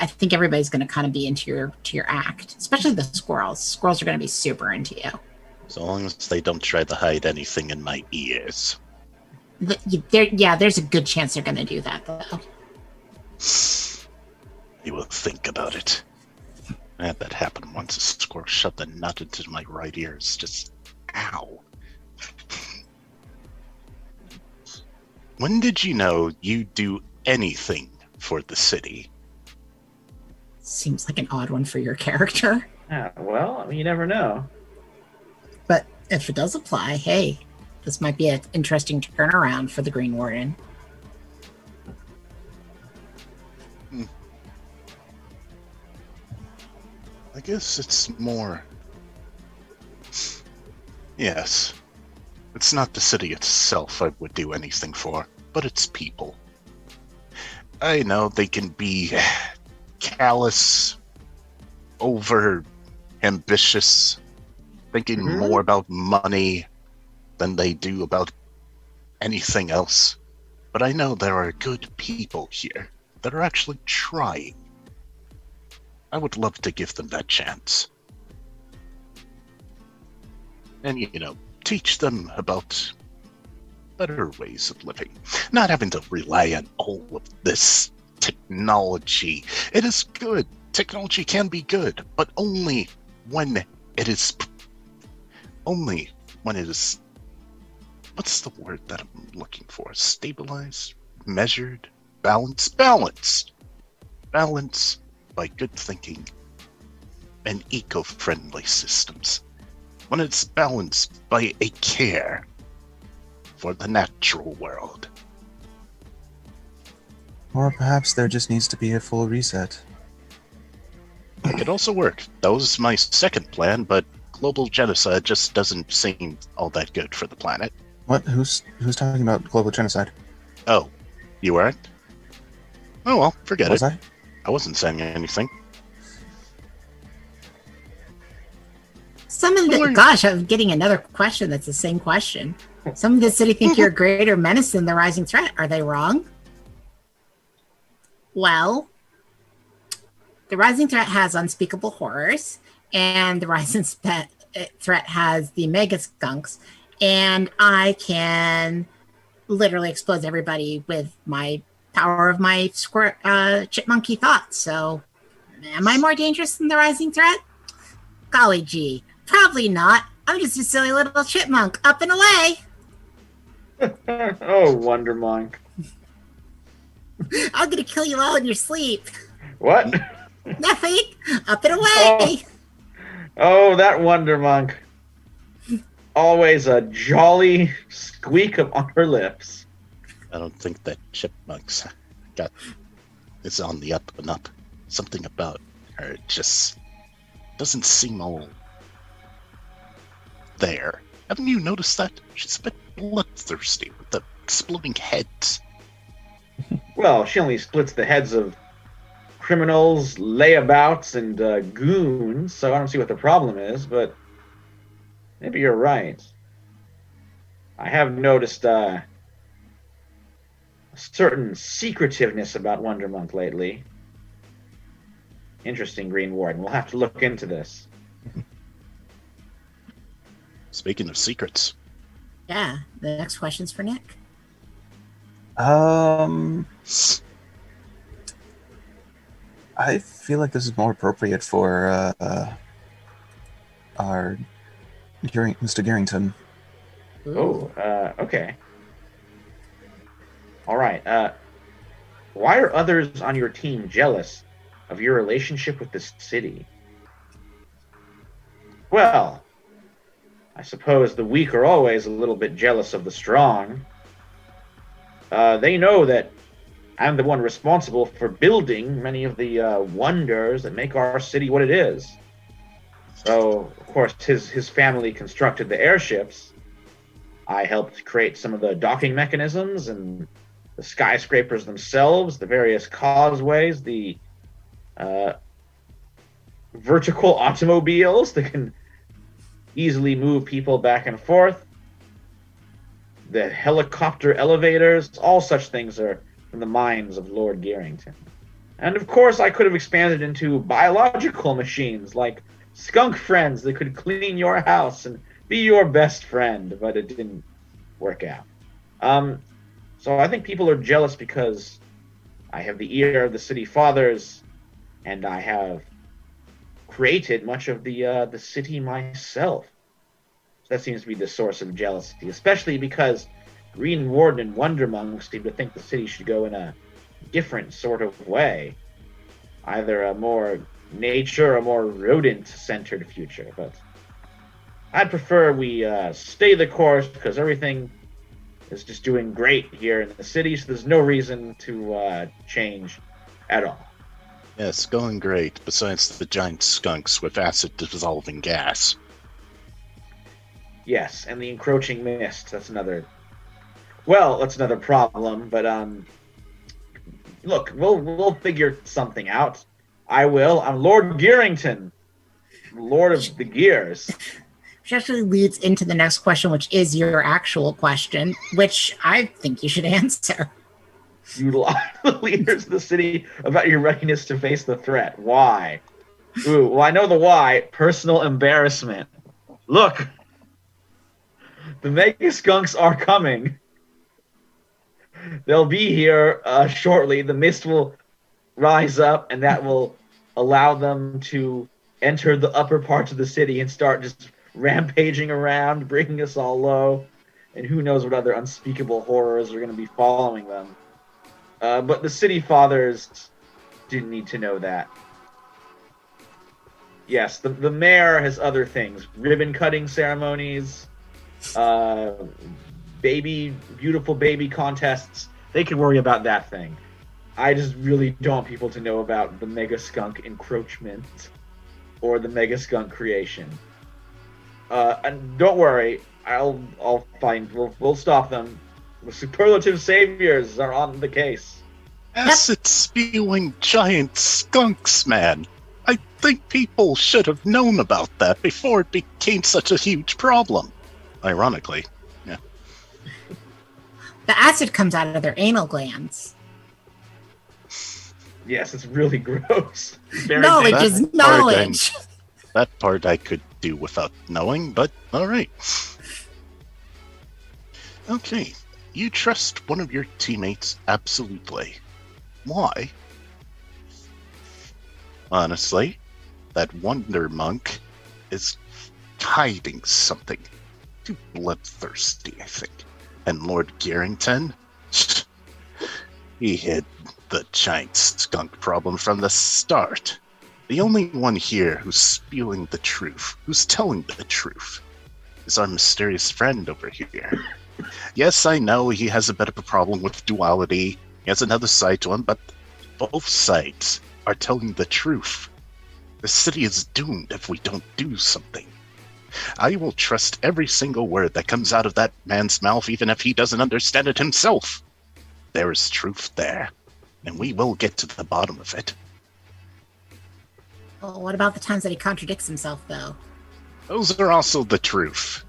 I think everybody's going to kind of be into your act, especially the squirrels. Squirrels are going to be super into you. So long as they don't try to hide anything in my ears. There's a good chance they're going to do that, though. You will think about it. I had that happen once. A squirrel shoved a nut into my right ear. It's just, ow. When did you know you'd do anything for the city? Seems like an odd one for your character. Well, I mean, you never know. But if it does apply, hey, this might be an interesting turnaround for the Green Warden. I guess it's more... Yes. It's not the city itself I would do anything for, but its people. I know they can be callous, over-ambitious, thinking more about money than they do about anything else. But I know there are good people here that are actually trying. I would love to give them that chance. And, teach them about better ways of living. Not having to rely on all of this technology. It is good. Technology can be good, but only when it is... What's the word that I'm looking for? Stabilized? Measured? Balanced? Balanced! Balanced by good thinking and eco-friendly systems. When it's balanced by a care for the natural world. Or perhaps there just needs to be a full reset. It could also work. That was my second plan, but global genocide just doesn't seem all that good for the planet. What? Who's talking about global genocide? Oh, you weren't? Oh well, forget Was it. I? I wasn't saying anything. I'm getting another question that's the same question. Some of the city think you're a greater menace than the rising threat. Are they wrong? Well, the rising threat has unspeakable horrors, and the rising threat has the mega skunks, and I can literally explode everybody with my power of my chipmunky thoughts. So, am I more dangerous than the rising threat? Golly gee. Probably not. I'm just a silly little chipmunk, up and away. Oh, Wonder Monk. I'm gonna kill you all in your sleep. What? Nothing. Up and away. Oh, that Wonder Monk. Always a jolly squeak on her lips. I don't think that chipmunks is on the up and up. Something about her just doesn't seem all there. Haven't you noticed that? She's a bit bloodthirsty with the exploding heads. Well, she only splits the heads of criminals, layabouts, and goons, so I don't see what the problem is, but maybe you're right. I have noticed a certain secretiveness about Wonder Monk lately. Interesting, Green Warden. We'll have to look into this. Speaking of secrets. Yeah, the next question's for Nick. I feel like this is more appropriate for our Mr. Garrington. Oh, okay. All right. Why are others on your team jealous of your relationship with the city? Well, I suppose the weak are always a little bit jealous of the strong. They know that I'm the one responsible for building many of the wonders that make our city what it is. So, of course, his family constructed the airships. I helped create some of the docking mechanisms and the skyscrapers themselves, the various causeways, the vertical automobiles that can easily move people back and forth, the helicopter elevators, all such things are from the minds of Lord Garrington. And of course, I could have expanded into biological machines like skunk friends that could clean your house and be your best friend, but it didn't work out. So I think people are jealous because I have the ear of the city fathers, and I have created much of the city myself. So that seems to be the source of jealousy, especially because Green Warden and Wonder Monk seem to think the city should go in a different sort of way, either a more nature or more rodent-centered future. But I'd prefer we stay the course because everything is just doing great here in the city, so there's no reason to change at all. Yes, going great, besides the giant skunks with acid-dissolving gas. Yes, and the encroaching mist, that's another problem, but look, we'll figure something out. I will. I'm Lord Garrington, Lord of the Gears. Which actually leads into the next question, which is your actual question, which I think you should answer. You lie to the leaders of the city about your readiness to face the threat. Why? Ooh, well, I know the why. Personal embarrassment. Look, the Mega Skunks are coming. They'll be here shortly. The mist will rise up, and that will allow them to enter the upper parts of the city and start just rampaging around, bringing us all low. And who knows what other unspeakable horrors are going to be following them. But the city fathers didn't need to know that. Yes, the mayor has other things. Ribbon cutting ceremonies, beautiful baby contests. They can worry about that thing. I just really don't want people to know about the Mega Skunk encroachment or the Mega Skunk creation. And don't worry, I'll find. We'll stop them. The superlative saviors are on the case. Acid-spewing giant skunks, man. I think people should have known about that before it became such a huge problem. Ironically, yeah. The acid comes out of their anal glands. Yes, it's really gross. Knowledge is knowledge. That part I could do without knowing, but alright. Okay, you trust one of your teammates absolutely. Why? Honestly, that Wonder Monk is hiding something. Too bloodthirsty, I think. And Lord Garrington? He hid the giant skunk problem from the start. The only one here who's spewing the truth, who's telling the truth, is our mysterious friend over here. Yes, I know he has a bit of a problem with duality. He has another side to him, but both sides are telling the truth. The city is doomed if we don't do something. I will trust every single word that comes out of that man's mouth, even if he doesn't understand it himself. There is truth there, and we will get to the bottom of it. Well, what about the times that he contradicts himself, though? Those are also the truth.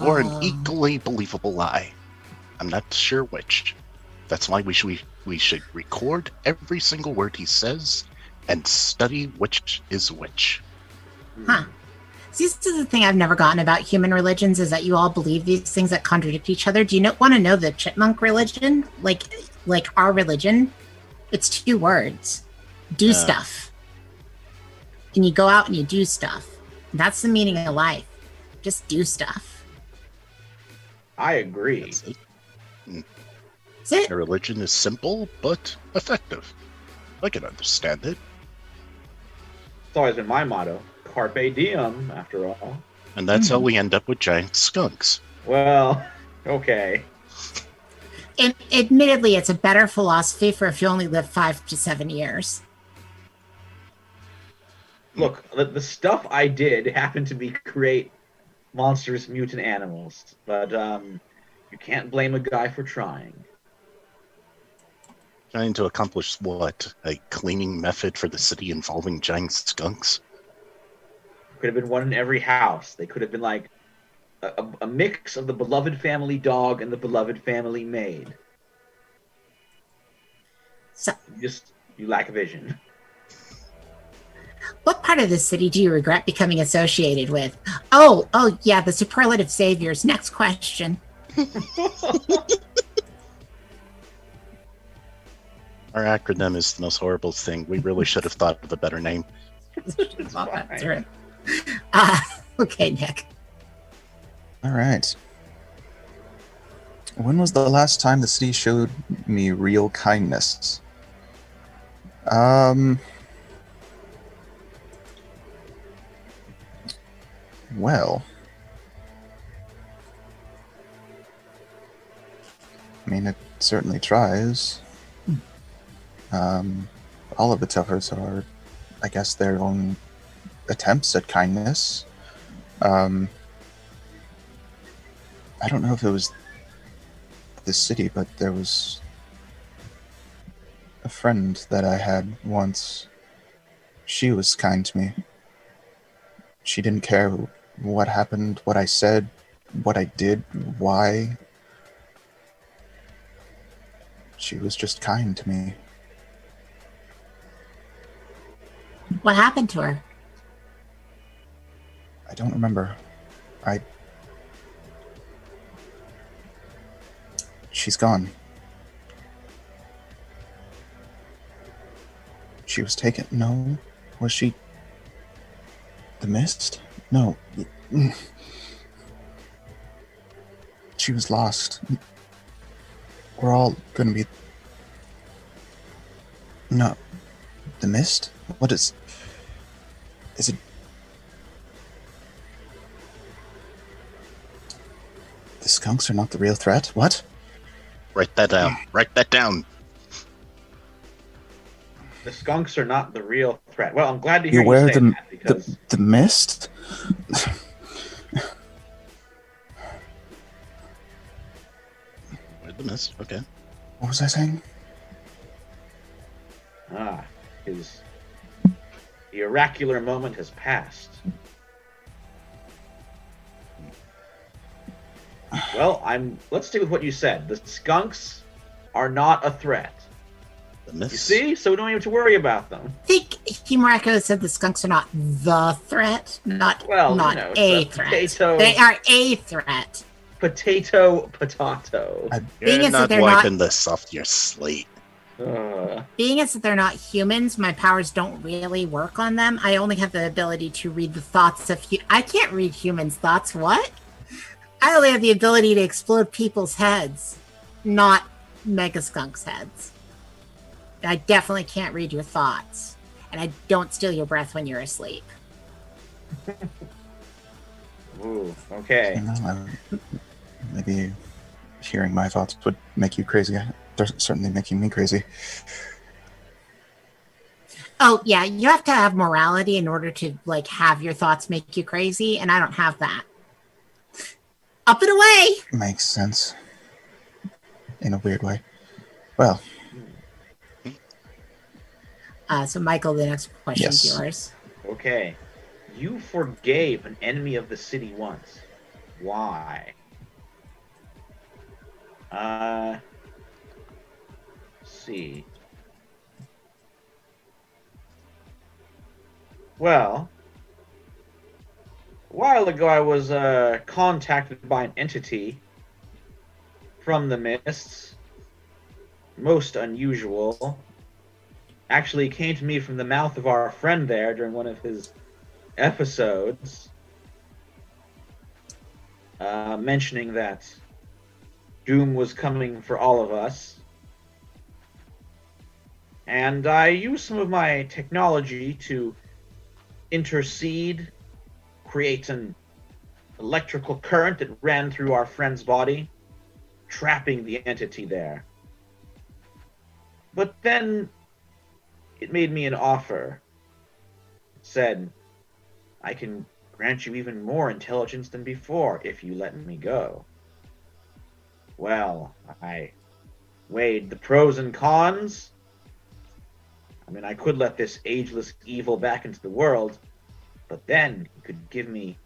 Or an equally believable lie. I'm not sure which. That's why we should record every single word he says and study which is which. Huh. See, this is the thing I've never gotten about human religions is that you all believe these things that contradict each other. Do you want to know the chipmunk religion? Like our religion? It's 2 words. Do stuff. And you go out and you do stuff. That's the meaning of life. Just do stuff. I agree. That's it. That's it. Their religion is simple but effective. I can understand it. It's always been my motto. Carpe diem, after all. And that's how we end up with giant skunks. Well, okay. And admittedly, it's a better philosophy for if you only live 5 to 7 years. Look, the stuff I did happened to be create monstrous mutant animals, but you can't blame a guy for trying. Trying to accomplish what? A cleaning method for the city involving giant skunks? Could have been one in every house. They could have been like a mix of the beloved family dog and the beloved family maid. So, You lack vision. what part of the city do you regret becoming associated with? Oh, yeah, the superlative saviors. Next question. Our acronym is the most horrible thing. We really should have thought of a better name. Okay, Nick. All right. When was the last time the city showed me real kindness? Well, I mean, it certainly tries. All of its efforts are, I guess, their own attempts at kindness. I don't know if it was the city, but there was a friend that I had once. She was kind to me. She didn't care what happened, what I said, what I did, why. She was just kind to me. What happened to her? I don't remember. She's gone. She was taken. No. Was she the mist? No. She was lost. We're all gonna be... No. The mist? What is... Is it... The skunks are not the real threat? What? Write that down. Write that down. The skunks are not the real threat. Well, I'm glad to hear You wear say that because the mist? Where'd the mist? Okay. What was I saying? the oracular moment has passed. Well, let's stick with what you said. The skunks are not a threat. You see? So we don't even have to worry about them. I think Himurako said the skunks are not the threat, not a threat. Potato, they are a threat. Potato. You're not wiping this off your slate. Being as that they're not humans, my powers don't really work on them. I only have the ability to read the thoughts of... I can't read humans' thoughts. What? I only have the ability to explode people's heads, not Mega Skunk's heads. I definitely can't read your thoughts. And I don't steal your breath when you're asleep. Ooh, okay. You know, maybe hearing my thoughts would make you crazy. They're certainly making me crazy. Oh, yeah, you have to have morality in order to, have your thoughts make you crazy, and I don't have that. Up and away! Makes sense. In a weird way. Well. So, Michael, the next question is yours. Okay. You forgave an enemy of the city once. Why? Let's see. Well, A while ago, I was contacted by an entity from the mists. Most unusual. Actually came to me from the mouth of our friend there during one of his episodes, mentioning that doom was coming for all of us. And I used some of my technology to intercede, create an electrical current that ran through our friend's body, trapping the entity there. But then it made me an offer. It said, I can grant you even more intelligence than before if you let me go. Well, I weighed the pros and cons. I mean, I could let this ageless evil back into the world, but then he could give me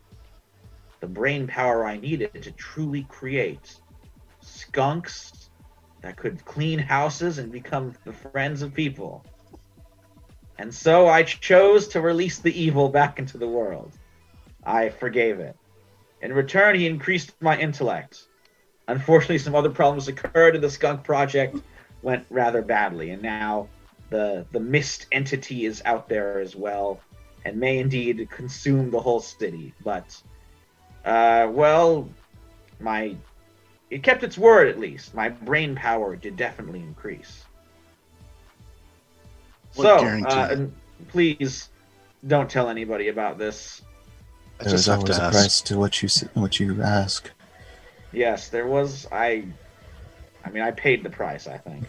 the brain power I needed to truly create skunks that could clean houses and become the friends of people. And so I chose to release the evil back into the world. I forgave it. In return, he increased my intellect. Unfortunately, some other problems occurred and the skunk project went rather badly, and now the mist entity is out there as well and may indeed consume the whole city. But, it kept its word at least. My brain power did definitely increase. So, please don't tell anybody about this. There's always a price to what you ask. Yes, there was. I paid the price, I think.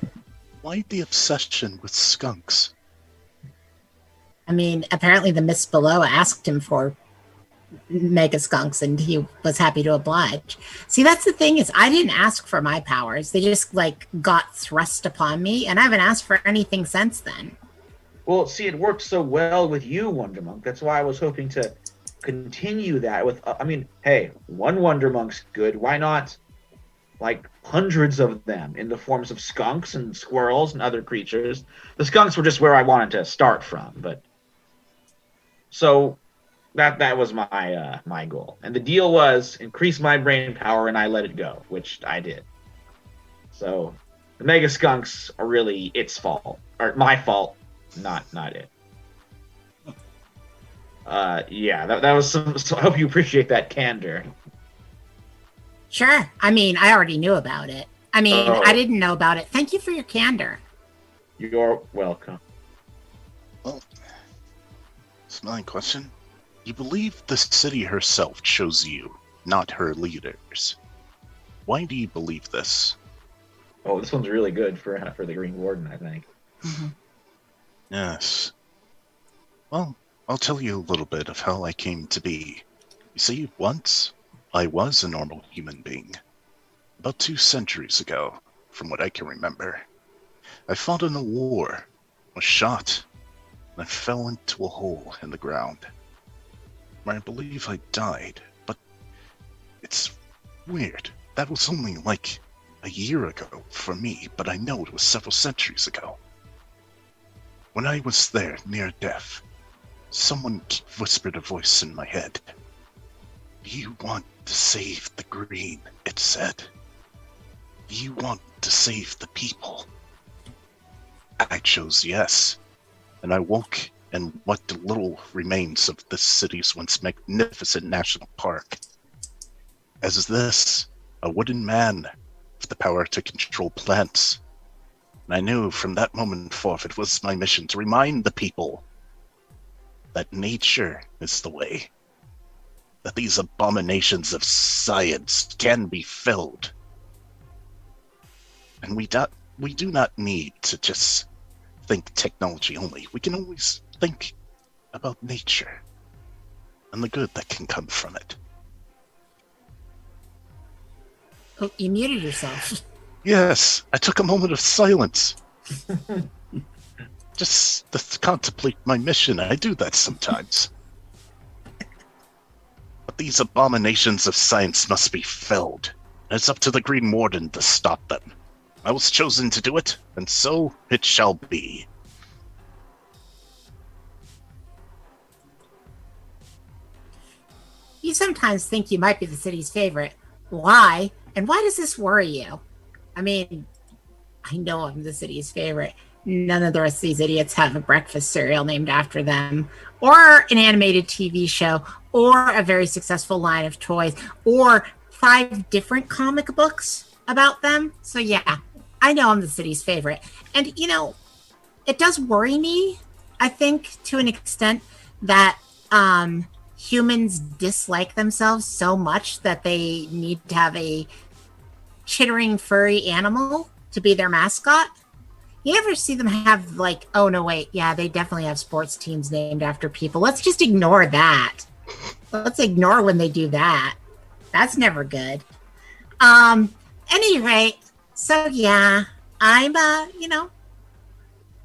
Why the obsession with skunks? I mean, apparently the Miss Below asked him for mega skunks and he was happy to oblige. See, that's the thing is I didn't ask for my powers. They just got thrust upon me and I haven't asked for anything since then. Well, see, it worked so well with you, Wonder Monk. That's why I was hoping to continue that with, hey, one Wonder Monk's good. Why not, hundreds of them in the forms of skunks and squirrels and other creatures? The skunks were just where I wanted to start from, but... So, that was my goal. And the deal was increase my brain power and I let it go, which I did. So, the Mega Skunks are really its fault. Or my fault, not it. That was some. So I hope you appreciate that candor. Sure. I mean, I already knew about it. I didn't know about it. Thank you for your candor. You're welcome. Well, it's my question. You believe the city herself chose you, not her leaders. Why do you believe this? Oh, this one's really good for the Green Warden, I think. Mm-hmm. Yes. Well, I'll tell you a little bit of how I came to be. You see, once, I was a normal human being. About 2 centuries ago, from what I can remember. I fought in a war, was shot, and I fell into a hole in the ground, where I believe I died, but it's weird. That was only a year ago for me, but I know it was several centuries ago. When I was there, near death, someone whispered a voice in my head. You want to save the green, it said. You want to save the people. I chose yes, and I woke in what little remains of this city's once magnificent national park. As this, a wooden man with the power to control plants. And I knew from that moment forth it was my mission to remind the people that nature is the way. That these abominations of science can be filled. And we do not need to just think technology only. We can always think about nature and the good that can come from it. Oh, you muted yourself. Yes, I took a moment of silence. Just to contemplate my mission. I do that sometimes. But these abominations of science must be felled. And it's up to the Green Warden to stop them. I was chosen to do it, and so it shall be. You sometimes think you might be the city's favorite. Why? And why does this worry you? I mean, I know I'm the city's favorite. None of the rest of these idiots have a breakfast cereal named after them, or an animated TV show, or a very successful line of toys, or 5 different comic books about them. So, yeah, I know I'm the city's favorite. And, it does worry me, I think, to an extent that humans dislike themselves so much that they need to have a chittering furry animal to be their mascot. You never see them have oh no, wait, yeah, they definitely have sports teams named after people. Let's just ignore that. Let's ignore when they do that. That's never good. Any rate, so yeah, I'm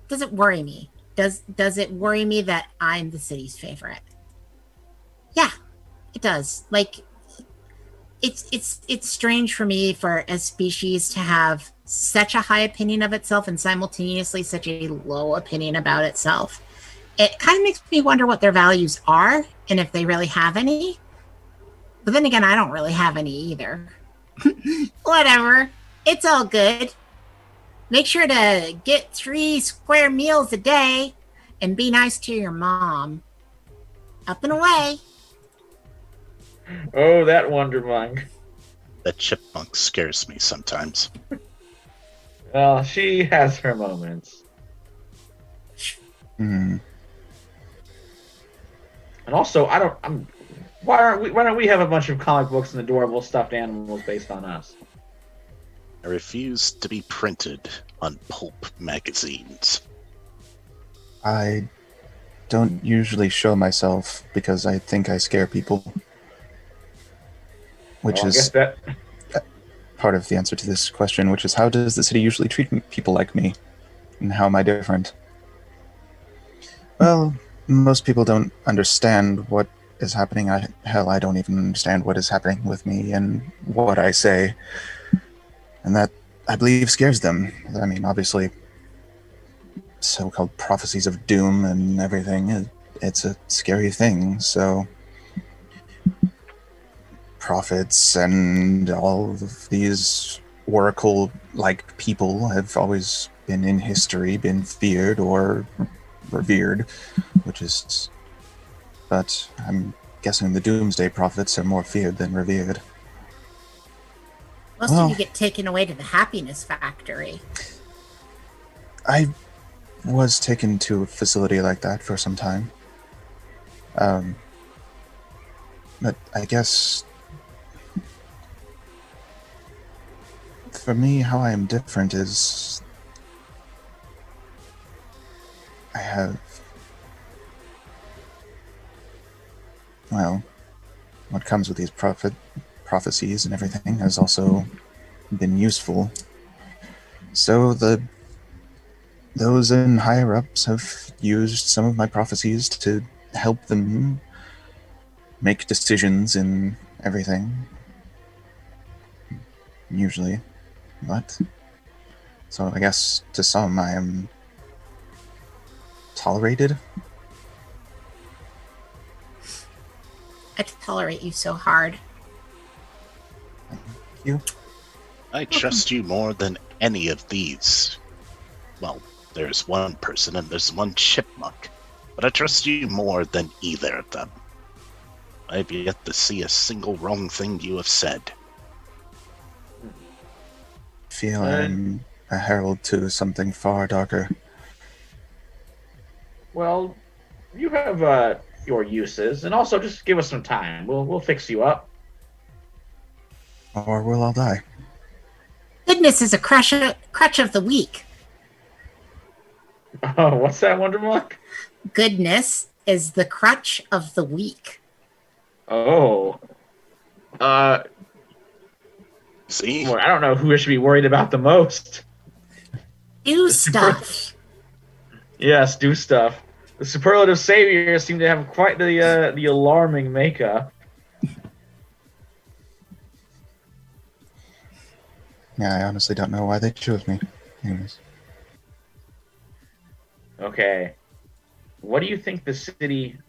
does it worry me? Does it worry me that I'm the city's favorite? Yeah, it does. It's strange for me for a species to have such a high opinion of itself and simultaneously such a low opinion about itself. It kind of makes me wonder what their values are and if they really have any. But then again, I don't really have any either. Whatever. It's all good. Make sure to get 3 square meals a day and be nice to your mom. Up and away. Oh, that Wonder Monk. That chipmunk scares me sometimes. Well, she has her moments. Hmm. And also, why don't we have a bunch of comic books and adorable stuffed animals based on us? I refuse to be printed on pulp magazines. I don't usually show myself because I think I scare people. Which is part of the answer to this question, which is how does the city usually treat people like me? And how am I different? Well, most people don't understand what is happening. I don't even understand what is happening with me and what I say. And that, I believe, scares them. I mean, obviously, so-called prophecies of doom and everything, it's a scary thing, so prophets and all of these oracle-like people have always been in history, been feared or revered, but I'm guessing the Doomsday Prophets are more feared than revered. Most of you get taken away to the happiness factory. I was taken to a facility like that for some time. But I guess for me, how I am different is I have, what comes with these prophecies and everything has also been useful. So those in higher ups have used some of my prophecies to help them make decisions in everything. Usually. But so I guess to some I am tolerated. I tolerate you so hard. Thank you. I trust you more than any of these. Well, there's one person and there's one chipmunk, but I trust you more than either of them. I've yet to see a single wrong thing you have said. I feel I'm a herald to something far darker. Well, you have your uses, and also just give us some time. We'll fix you up. Or we'll all die. Goodness is a crutch of the weak. Oh, what's that, Wonder Monk? Goodness is the crutch of the weak. Oh. See? Well, I don't know who I should be worried about the most. Do stuff. Yes, do stuff. The superlative saviors seem to have quite the alarming makeup. Yeah, I honestly don't know why they chose me. Anyways. Okay. What do you think the city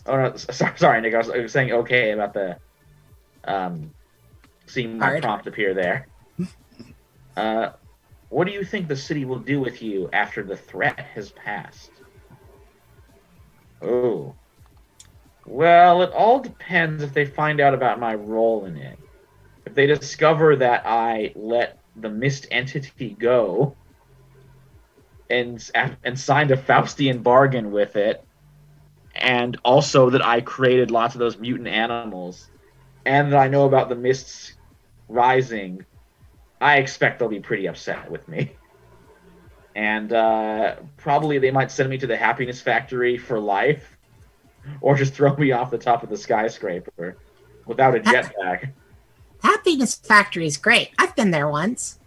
Oh no, sorry, Nick. I was saying okay about the seeing my prompt appear there. What do you think the city will do with you after the threat has passed? Oh. Well, it all depends if they find out about my role in it. If they discover that I let the mist entity go and signed a Faustian bargain with it, and also that I created lots of those mutant animals, and that I know about the mists rising, I expect they'll be pretty upset with me. And probably they might send me to the happiness factory for life, or just throw me off the top of the skyscraper without a jetpack. Happiness factory is great. I've been there once.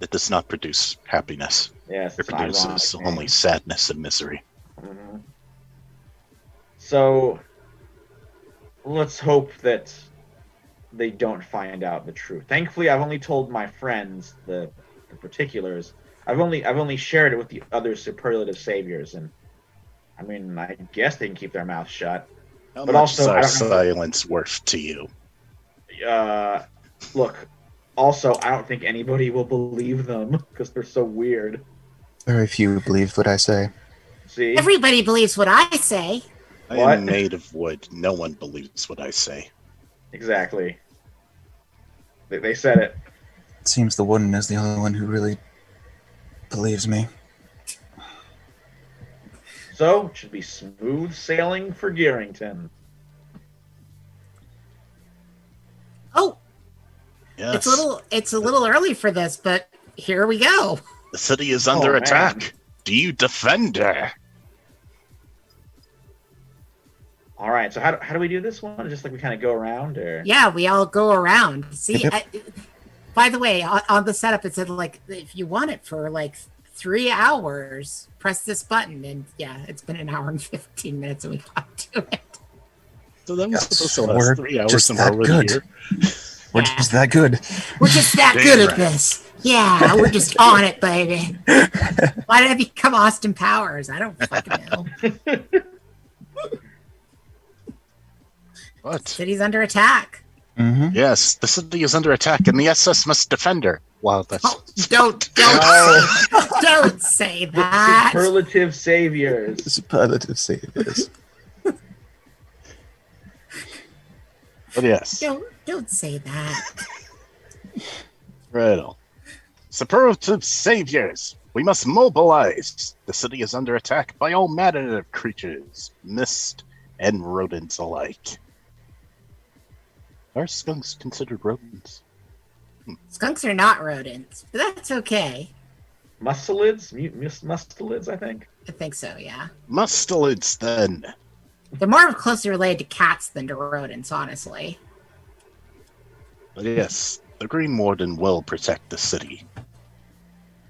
It does not produce happiness. Yes, it produces only sadness and misery. Mm-hmm. So let's hope that they don't find out the truth. Thankfully, I've only told my friends the particulars. I've only shared it with the other superlative saviors, and I mean, I guess they can keep their mouths shut. How much is our silence worth to you? Look. Also, I don't think anybody will believe them because they're so weird. Very few believe what I say. See, everybody believes what I say. I am made of wood. No one believes what I say. Exactly. They said it. It seems the wooden is the only one who really believes me. So, it should be smooth sailing for Gearington. Oh, yes. It's a little early for this, but here we go. The city is under attack. Man. Do you defend her? All right. So how do we do this one? Just like we kind of go around, or yeah, we all go around. See, by the way, on the setup it said like if you want it for like 3 hours, press this button, and yeah, it's been an hour and 15 minutes, and we got to it. So that was supposed to last 3 hours and more here. We're just that good. We're just that good at this. Yeah, we're just on it, baby. Why did I become Austin Powers? I don't fucking know. What? The city's under attack. Mm-hmm. Yes, the city is under attack, and the SS must defend her. Wow, that's don't say that. Superlative saviors. Superlative saviors. But yes. Don't say that. Riddle. Superlative saviors. We must mobilize. The city is under attack by all manner of creatures, mist and rodents alike. Are skunks considered rodents? Skunks are not rodents, but that's okay. Mustelids? Mustelids, I think. I think so, yeah. Mustelids, then. They're more closely related to cats than to rodents, honestly. But yes, the Green Warden will protect the city.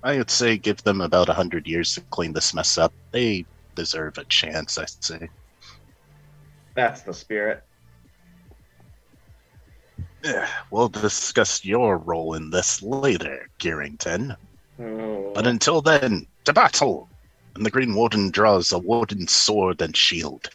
I would say give them about 100 years to clean this mess up. They deserve a chance, I'd say. That's the spirit. We'll discuss your role in this later, Gearington. Oh. But until then, to battle! And the Green Warden draws a wooden sword and shield.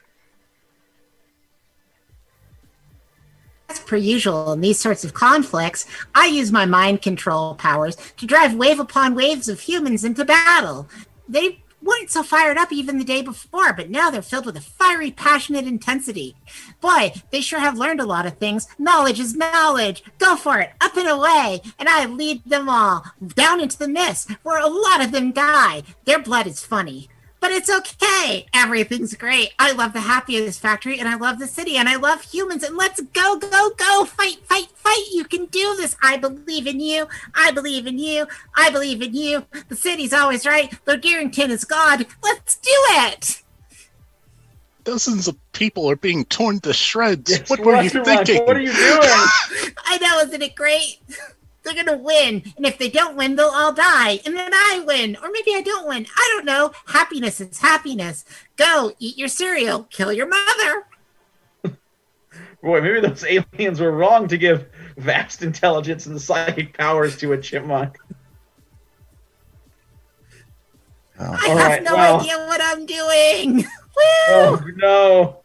As per usual in these sorts of conflicts, I use my mind control powers to drive wave upon waves of humans into battle. They weren't so fired up even the day before, but now they're filled with a fiery, passionate intensity. Boy, they sure have learned a lot of things. Knowledge is knowledge. Go for it, up and away. And I lead them all down into the mist, where a lot of them die. Their blood is funny. But it's okay. Everything's great. I love the happiness factory, and I love the city, and I love humans, and let's go, go, go. Fight, fight, fight. You can do this. I believe in you. I believe in you. I believe in you. The city's always right. Lord Gearington is God. Let's do it. Dozens of people are being torn to shreds. Yes, what were you thinking? What are you doing? I know, isn't it great? They're going to win. And if they don't win, they'll all die. And then I win. Or maybe I don't win. I don't know. Happiness is happiness. Go, eat your cereal. Kill your mother. Boy, maybe those aliens were wrong to give vast intelligence and psychic powers to a chipmunk. I have no idea what I'm doing. Woo! Oh, no.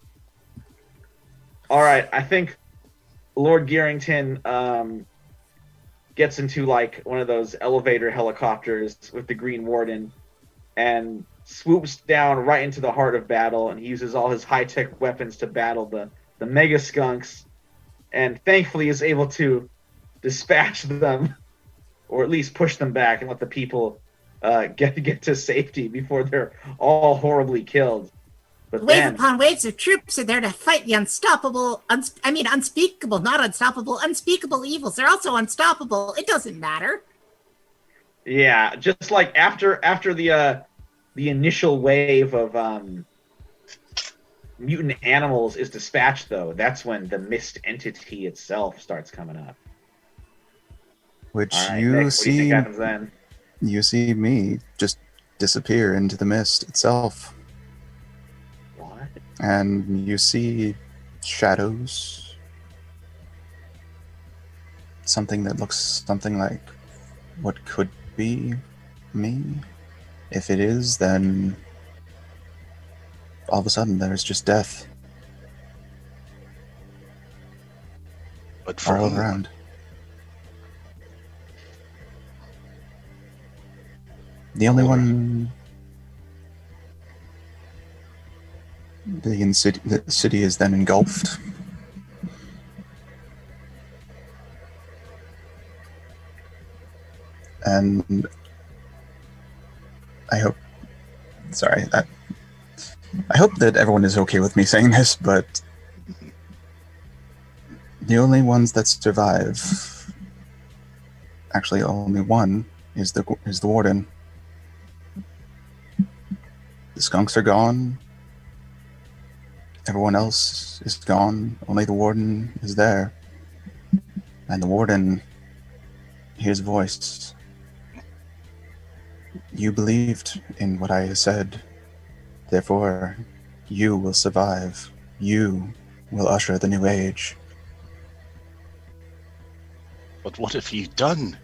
All right, I think Lord Gearington gets into like one of those elevator helicopters with the Green Warden and swoops down right into the heart of battle, and he uses all his high-tech weapons to battle the mega skunks, and thankfully is able to dispatch them, or at least push them back and let the people get to safety before they're all horribly killed. But wave upon waves of troops are there to fight the unspeakable, not unstoppable, unspeakable evils. They're also unstoppable. It doesn't matter. Yeah, just like after the initial wave of mutant animals is dispatched, though, that's when the mist entity itself starts coming up. Which right, you Nick, see, what do you think happens then? You see me just disappear into the mist itself. What? And you see shadows. Something that looks something like what could be me. If it is, then all of a sudden there's just death. But for all whom? around. The only one... The city is then engulfed. And I hope... Sorry, I hope that everyone is okay with me saying this, but the only ones that survive, actually only one, is the warden. The skunks are gone. Everyone else is gone. Only the warden is there. And the warden hears a voice. You believed in what I said. Therefore, you will survive. You will usher the new age. But what have you done?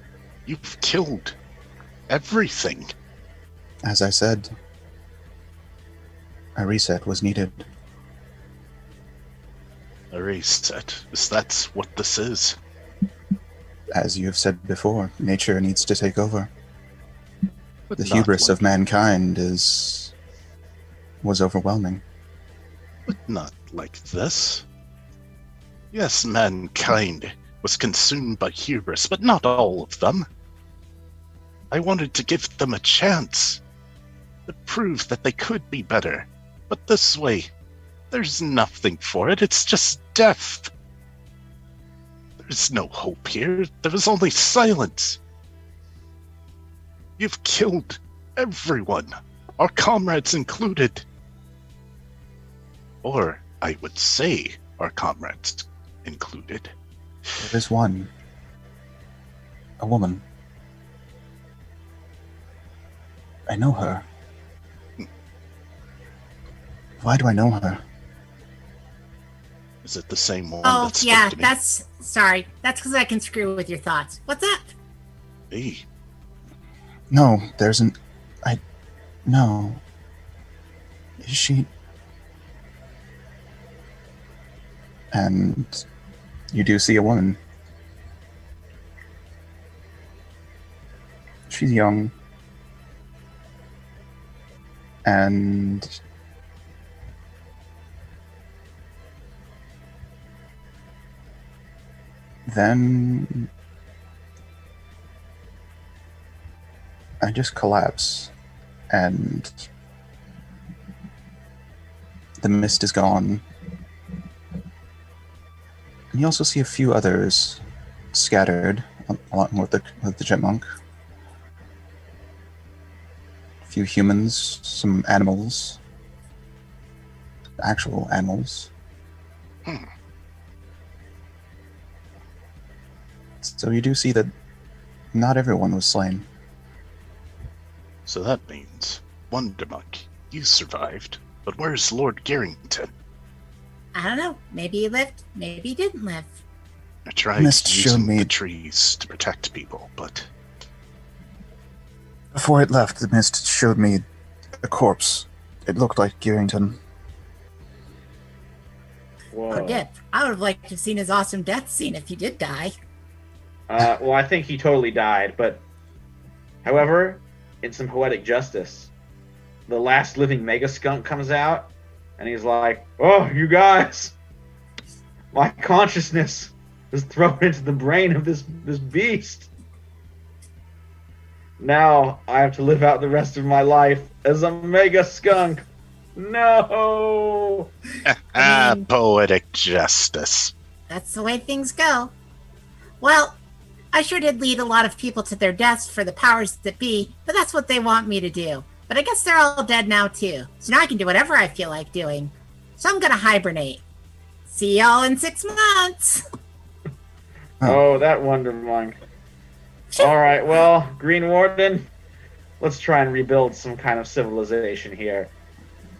You've killed everything. As I said, a reset was needed. A reset? Is that what this is? As you have said before, nature needs to take over. But the hubris of mankind was overwhelming. But not like this. Yes, mankind was consumed by hubris, but not all of them. I wanted to give them a chance, to prove that they could be better. But this way, there's nothing for it, it's just death. There's no hope here, there is only silence. You've killed everyone, our comrades included. Or, I would say, our comrades included. There is one. A woman. I know her. Why do I know her? Is it the same one? Oh, that yeah, spoke to me? That's because I can screw with your thoughts. What's that? Hey. No, no. Is she... And you do see a woman. She's young. And then I just collapse, and the mist is gone. And you also see a few others scattered along with the chipmunk. A few humans, some animals, actual animals. So you do see that not everyone was slain. So that means, Wondermonk, you survived, but where's Lord Garrington? I don't know. Maybe he lived, maybe he didn't live. I tried using the trees to protect people, but... Before it left, the mist showed me a corpse. It looked like Garrington. Forget. I would have liked to have seen his awesome death scene if he did die. Well, I think he totally died, but however, in some poetic justice, the last living mega skunk comes out, and he's like, "Oh, you guys, my consciousness is thrown into the brain of this beast. Now I have to live out the rest of my life as a mega skunk. No!" I mean, Poetic justice. that's the way things go. Well, I sure did lead a lot of people to their deaths for the powers that be, but that's what they want me to do. But I guess they're all dead now, too. So now I can do whatever I feel like doing. So I'm gonna hibernate. See y'all in 6 months. Oh, that Wonder Monk. Alright, well, Green Warden, let's try and rebuild some kind of civilization here.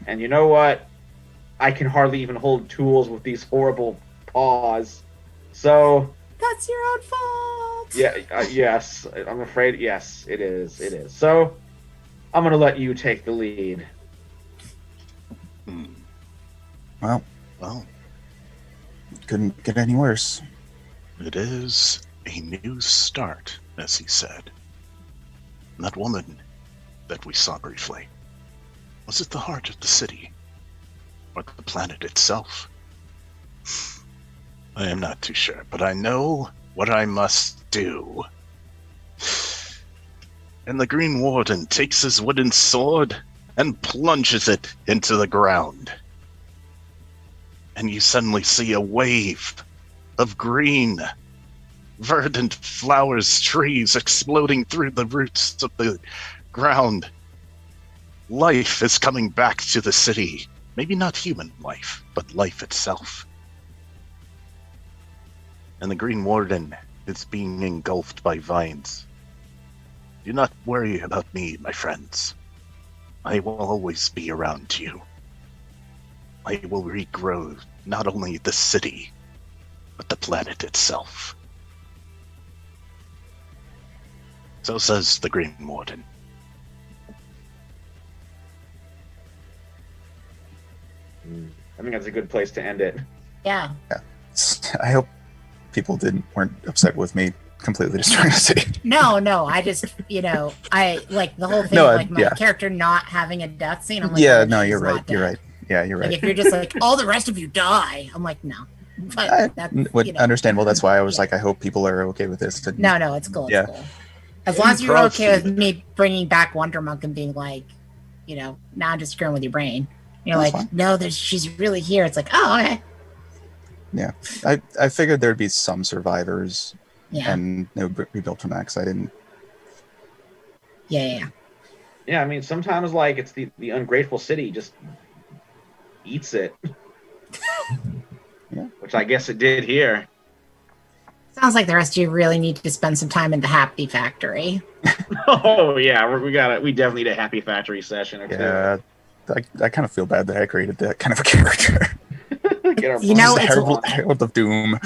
And you know what? I can hardly even hold tools with these horrible paws. So... That's your own fault. Yeah, yes, I'm afraid, yes, it is. So, I'm gonna let you take the lead. Well, couldn't get any worse. It is a new start, as he said. And that woman that we saw briefly, was it the heart of the city? Or the planet itself? I am not too sure, but I know what I must do. And the Green Warden takes his wooden sword and plunges it into the ground. And you suddenly see a wave of green, verdant flowers, trees exploding through the roots of the ground. Life is coming back to the city. Maybe not human life, but life itself. And the Green Warden is being engulfed by vines. Do not worry about me, my friends. I will always be around you. I will regrow not only the city, but the planet itself. So says the Green Warden. I think that's a good place to end it. Yeah. I hope people weren't upset with me completely destroying the city. No, I just, I like the whole thing, No, like my character not having a death scene. I'm like, yeah, oh, no, she's you're not right. dead. You're right. Yeah, you're right. Like if you're just like, all the rest of you die, I'm like, no. But that's, understandable. That's why I was like, I hope people are okay with this. No, it's cool. Yeah. Cool. As long as you're okay with me bringing back Wonder Monk and being like, now I'm just screwing with your brain. You're That's like, fine. no, she's really here. It's like, oh, okay. Yeah, I figured there'd be some survivors, Yeah. and they would rebuild from that, because I didn't. Yeah. Yeah, I mean, sometimes, like, it's the ungrateful city just eats it. Yeah. Which I guess it did here. Sounds like the rest of you really need to spend some time in the Happy Factory. Oh, yeah, we definitely need a Happy Factory session or two. Yeah, I kind of feel bad that I created that kind of a character. Get our the Herald of Doom.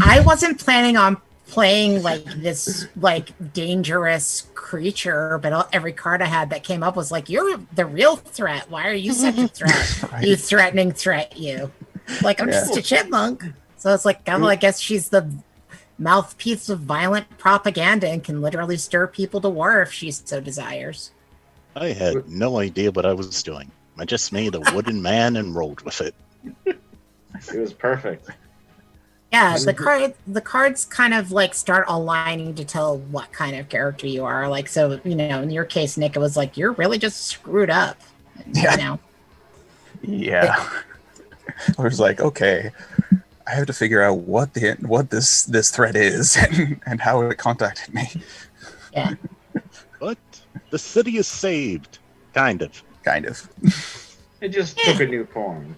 I wasn't planning on playing like this like dangerous creature, but every card I had that came up was like, you're the real threat. Why are you such a threat? Right. You threatening threat, you. Like, I'm just a chipmunk. So it's like, well, I guess she's the mouthpiece of violent propaganda and can literally stir people to war if she so desires. I had no idea what I was doing. I just made a wooden man and rolled with it. It was perfect. Yeah, the cards kind of like start aligning to tell what kind of character you are. Like, so, in your case, Nick, it was like, you're really just screwed up. Yeah. Yeah. I was like, okay, I have to figure out what this threat is and how it contacted me. Yeah. But the city is saved. Kind of. It just took a new form.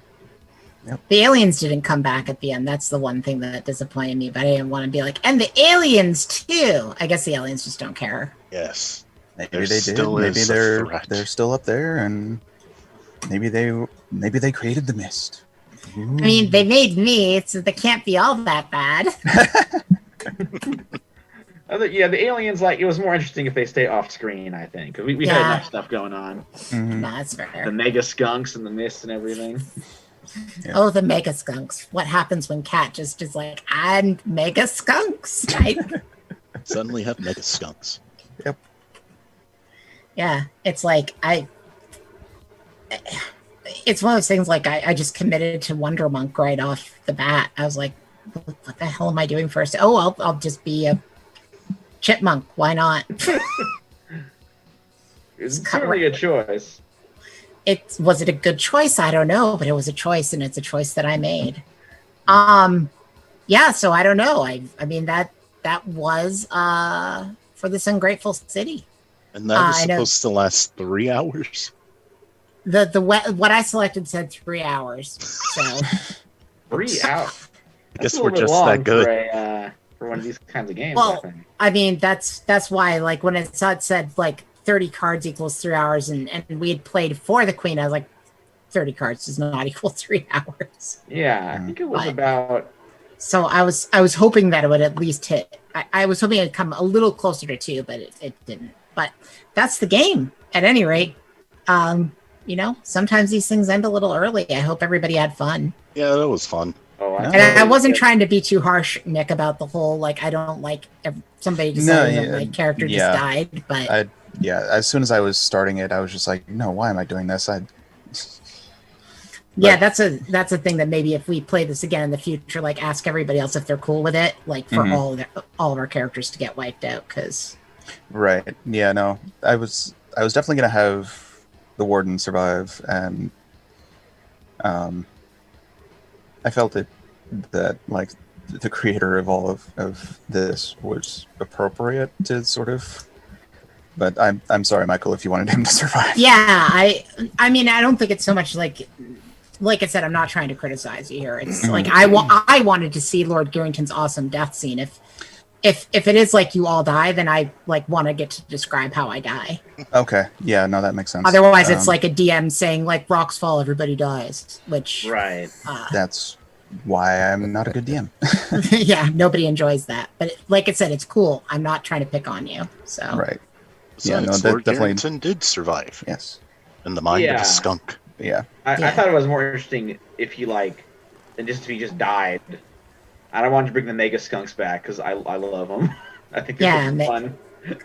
The aliens didn't come back at the end. That's the one thing that disappointed me, but I didn't want to be like, and the aliens too. I guess the aliens just don't care. Yes. Maybe they did. Maybe they're still up there, and maybe they created the mist. I mean, they made me, so they can't be all that bad. Yeah, the aliens, like, it was more interesting if they stay off screen, I think, because we had enough stuff going on. Mm-hmm. No, that's fair. The mega skunks and the mist and everything. Yeah. Oh, the mega skunks. What happens when Cat just is like, I'm mega skunks? Suddenly have mega skunks. Yep. Yeah, it's like it's one of those things like I just committed to Wonder Monk right off the bat. I was like, what the hell am I doing first? Oh, I'll just be a chipmunk. Why not? It's certainly a choice. Was it a good choice? I don't know, but it was a choice, and it's a choice that I made. Yeah, so I don't know. I mean that was for this Ungrateful City. And that was supposed to last 3 hours? What I selected said 3 hours. So 3 hours. I guess we're just that good. For one of these kinds of games. Well, I mean that's why, like, when it said like 30 cards equals 3 hours, and we had played for the Queen, I was like, 30 cards does not equal 3 hours. Yeah, I think it was about. So I was hoping that it would at least hit. I was hoping it'd come a little closer to 2, but it didn't. But that's the game. At any rate, sometimes these things end a little early. I hope everybody had fun. Yeah, that was fun. I wasn't trying to be too harsh, Nick, about the whole, like, I don't like somebody deciding that my character just died. But as soon as I was starting it, I was just like, no, why am I doing this? Yeah, that's a thing that maybe if we play this again in the future, like, ask everybody else if they're cool with it, like, for all of our characters to get wiped out, because. Right. Yeah. No. I was definitely gonna have the Warden survive, and I felt that like the creator of all of this was appropriate to sort of. But I'm sorry, Michael, if you wanted him to survive. Yeah, I mean, I don't think it's so much like I said, I'm not trying to criticize you here. It's like I wanted to see Lord Gearington's awesome death scene. If it is like you all die, then I like want to get to describe how I die. Okay. Yeah. No, that makes sense. Otherwise, it's like a DM saying like rocks fall, everybody dies. Which right. That's why I'm not a good DM. Yeah, nobody enjoys that. But like I said, it's cool. I'm not trying to pick on you. So right. Besides, Lord Gearington did survive. Yes. In the mind of a skunk. Yeah. I thought it was more interesting if he if he just died. I don't want to bring the Mega Skunks back because I love them. I think they're fun.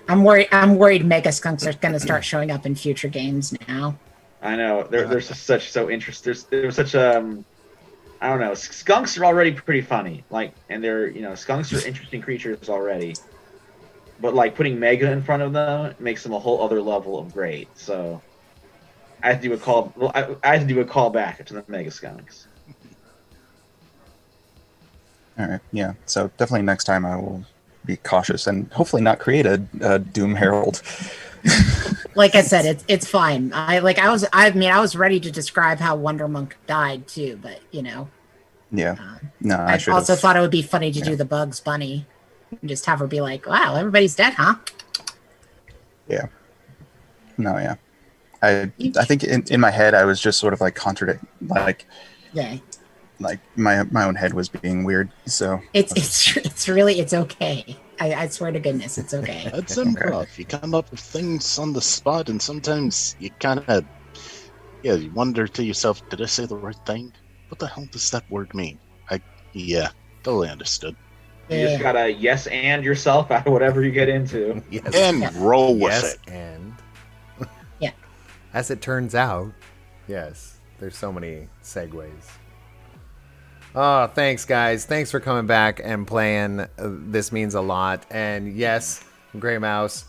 I'm worried Mega Skunks are going to start showing up in future games now. I know they're so interesting. There's such I don't know. Skunks are already pretty funny, and they're skunks are interesting creatures already. But like putting Mega in front of them makes them a whole other level of great. So I have to do a call. I have to do a call back to the Mega Skunks. All right. Yeah. So definitely next time I will be cautious and hopefully not create a Doom Herald. Like I said, it's fine. I was ready to describe how Wonder Monk died too, but Yeah. No, I also thought it would be funny to do the Bugs Bunny and just have her be like, "Wow, everybody's dead, huh?" Yeah. No, yeah. I think in my head I was just sort of like like my own head was being weird. So it's really okay. I swear to goodness, it's okay. That's improv. You come up with things on the spot, and sometimes you kind of you wonder to yourself, did I say the right thing? What the hell does that word mean? Totally understood. You just gotta yes and yourself out of whatever you get into. Yes. And roll with it. And yeah. As it turns out, yes, there's so many segues. Oh, thanks, guys. Thanks for coming back and playing. This means a lot. And yes, Grey Mouse,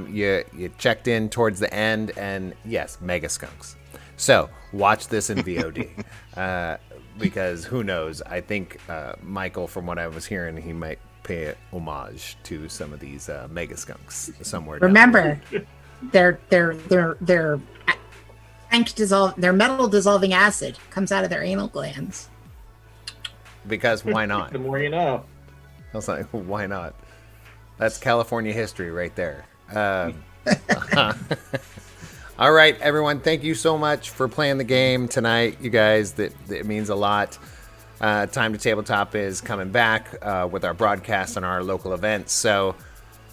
you checked in towards the end, and yes, Mega Skunks. So watch this in VOD because who knows? I think Michael, from what I was hearing, he might pay homage to some of these Mega Skunks somewhere. Remember, they're metal dissolving acid comes out of their anal glands. Because why not? The more you know. I was like, why not? That's California history right there. All right, everyone. Thank you so much for playing the game tonight, you guys. That means a lot. Time to Tabletop is coming back with our broadcasts and our local events. So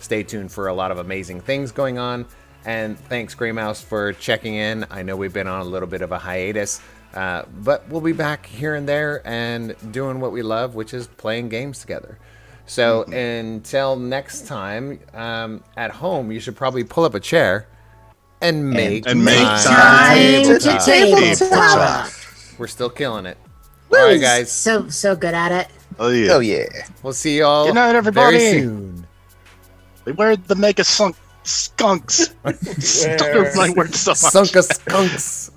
stay tuned for a lot of amazing things going on. And thanks, Grey Mouse, for checking in. I know we've been on a little bit of a hiatus. But we'll be back here and there and doing what we love, which is playing games together. So until next time, at home, you should probably pull up a chair and make time to tabletop. We're still killing it. All right, guys. So good at it. Oh yeah. Oh yeah. We'll see y'all Good night, everybody. very soon. Beware the mega skunks. Stuck with my word so much. Sunka skunks.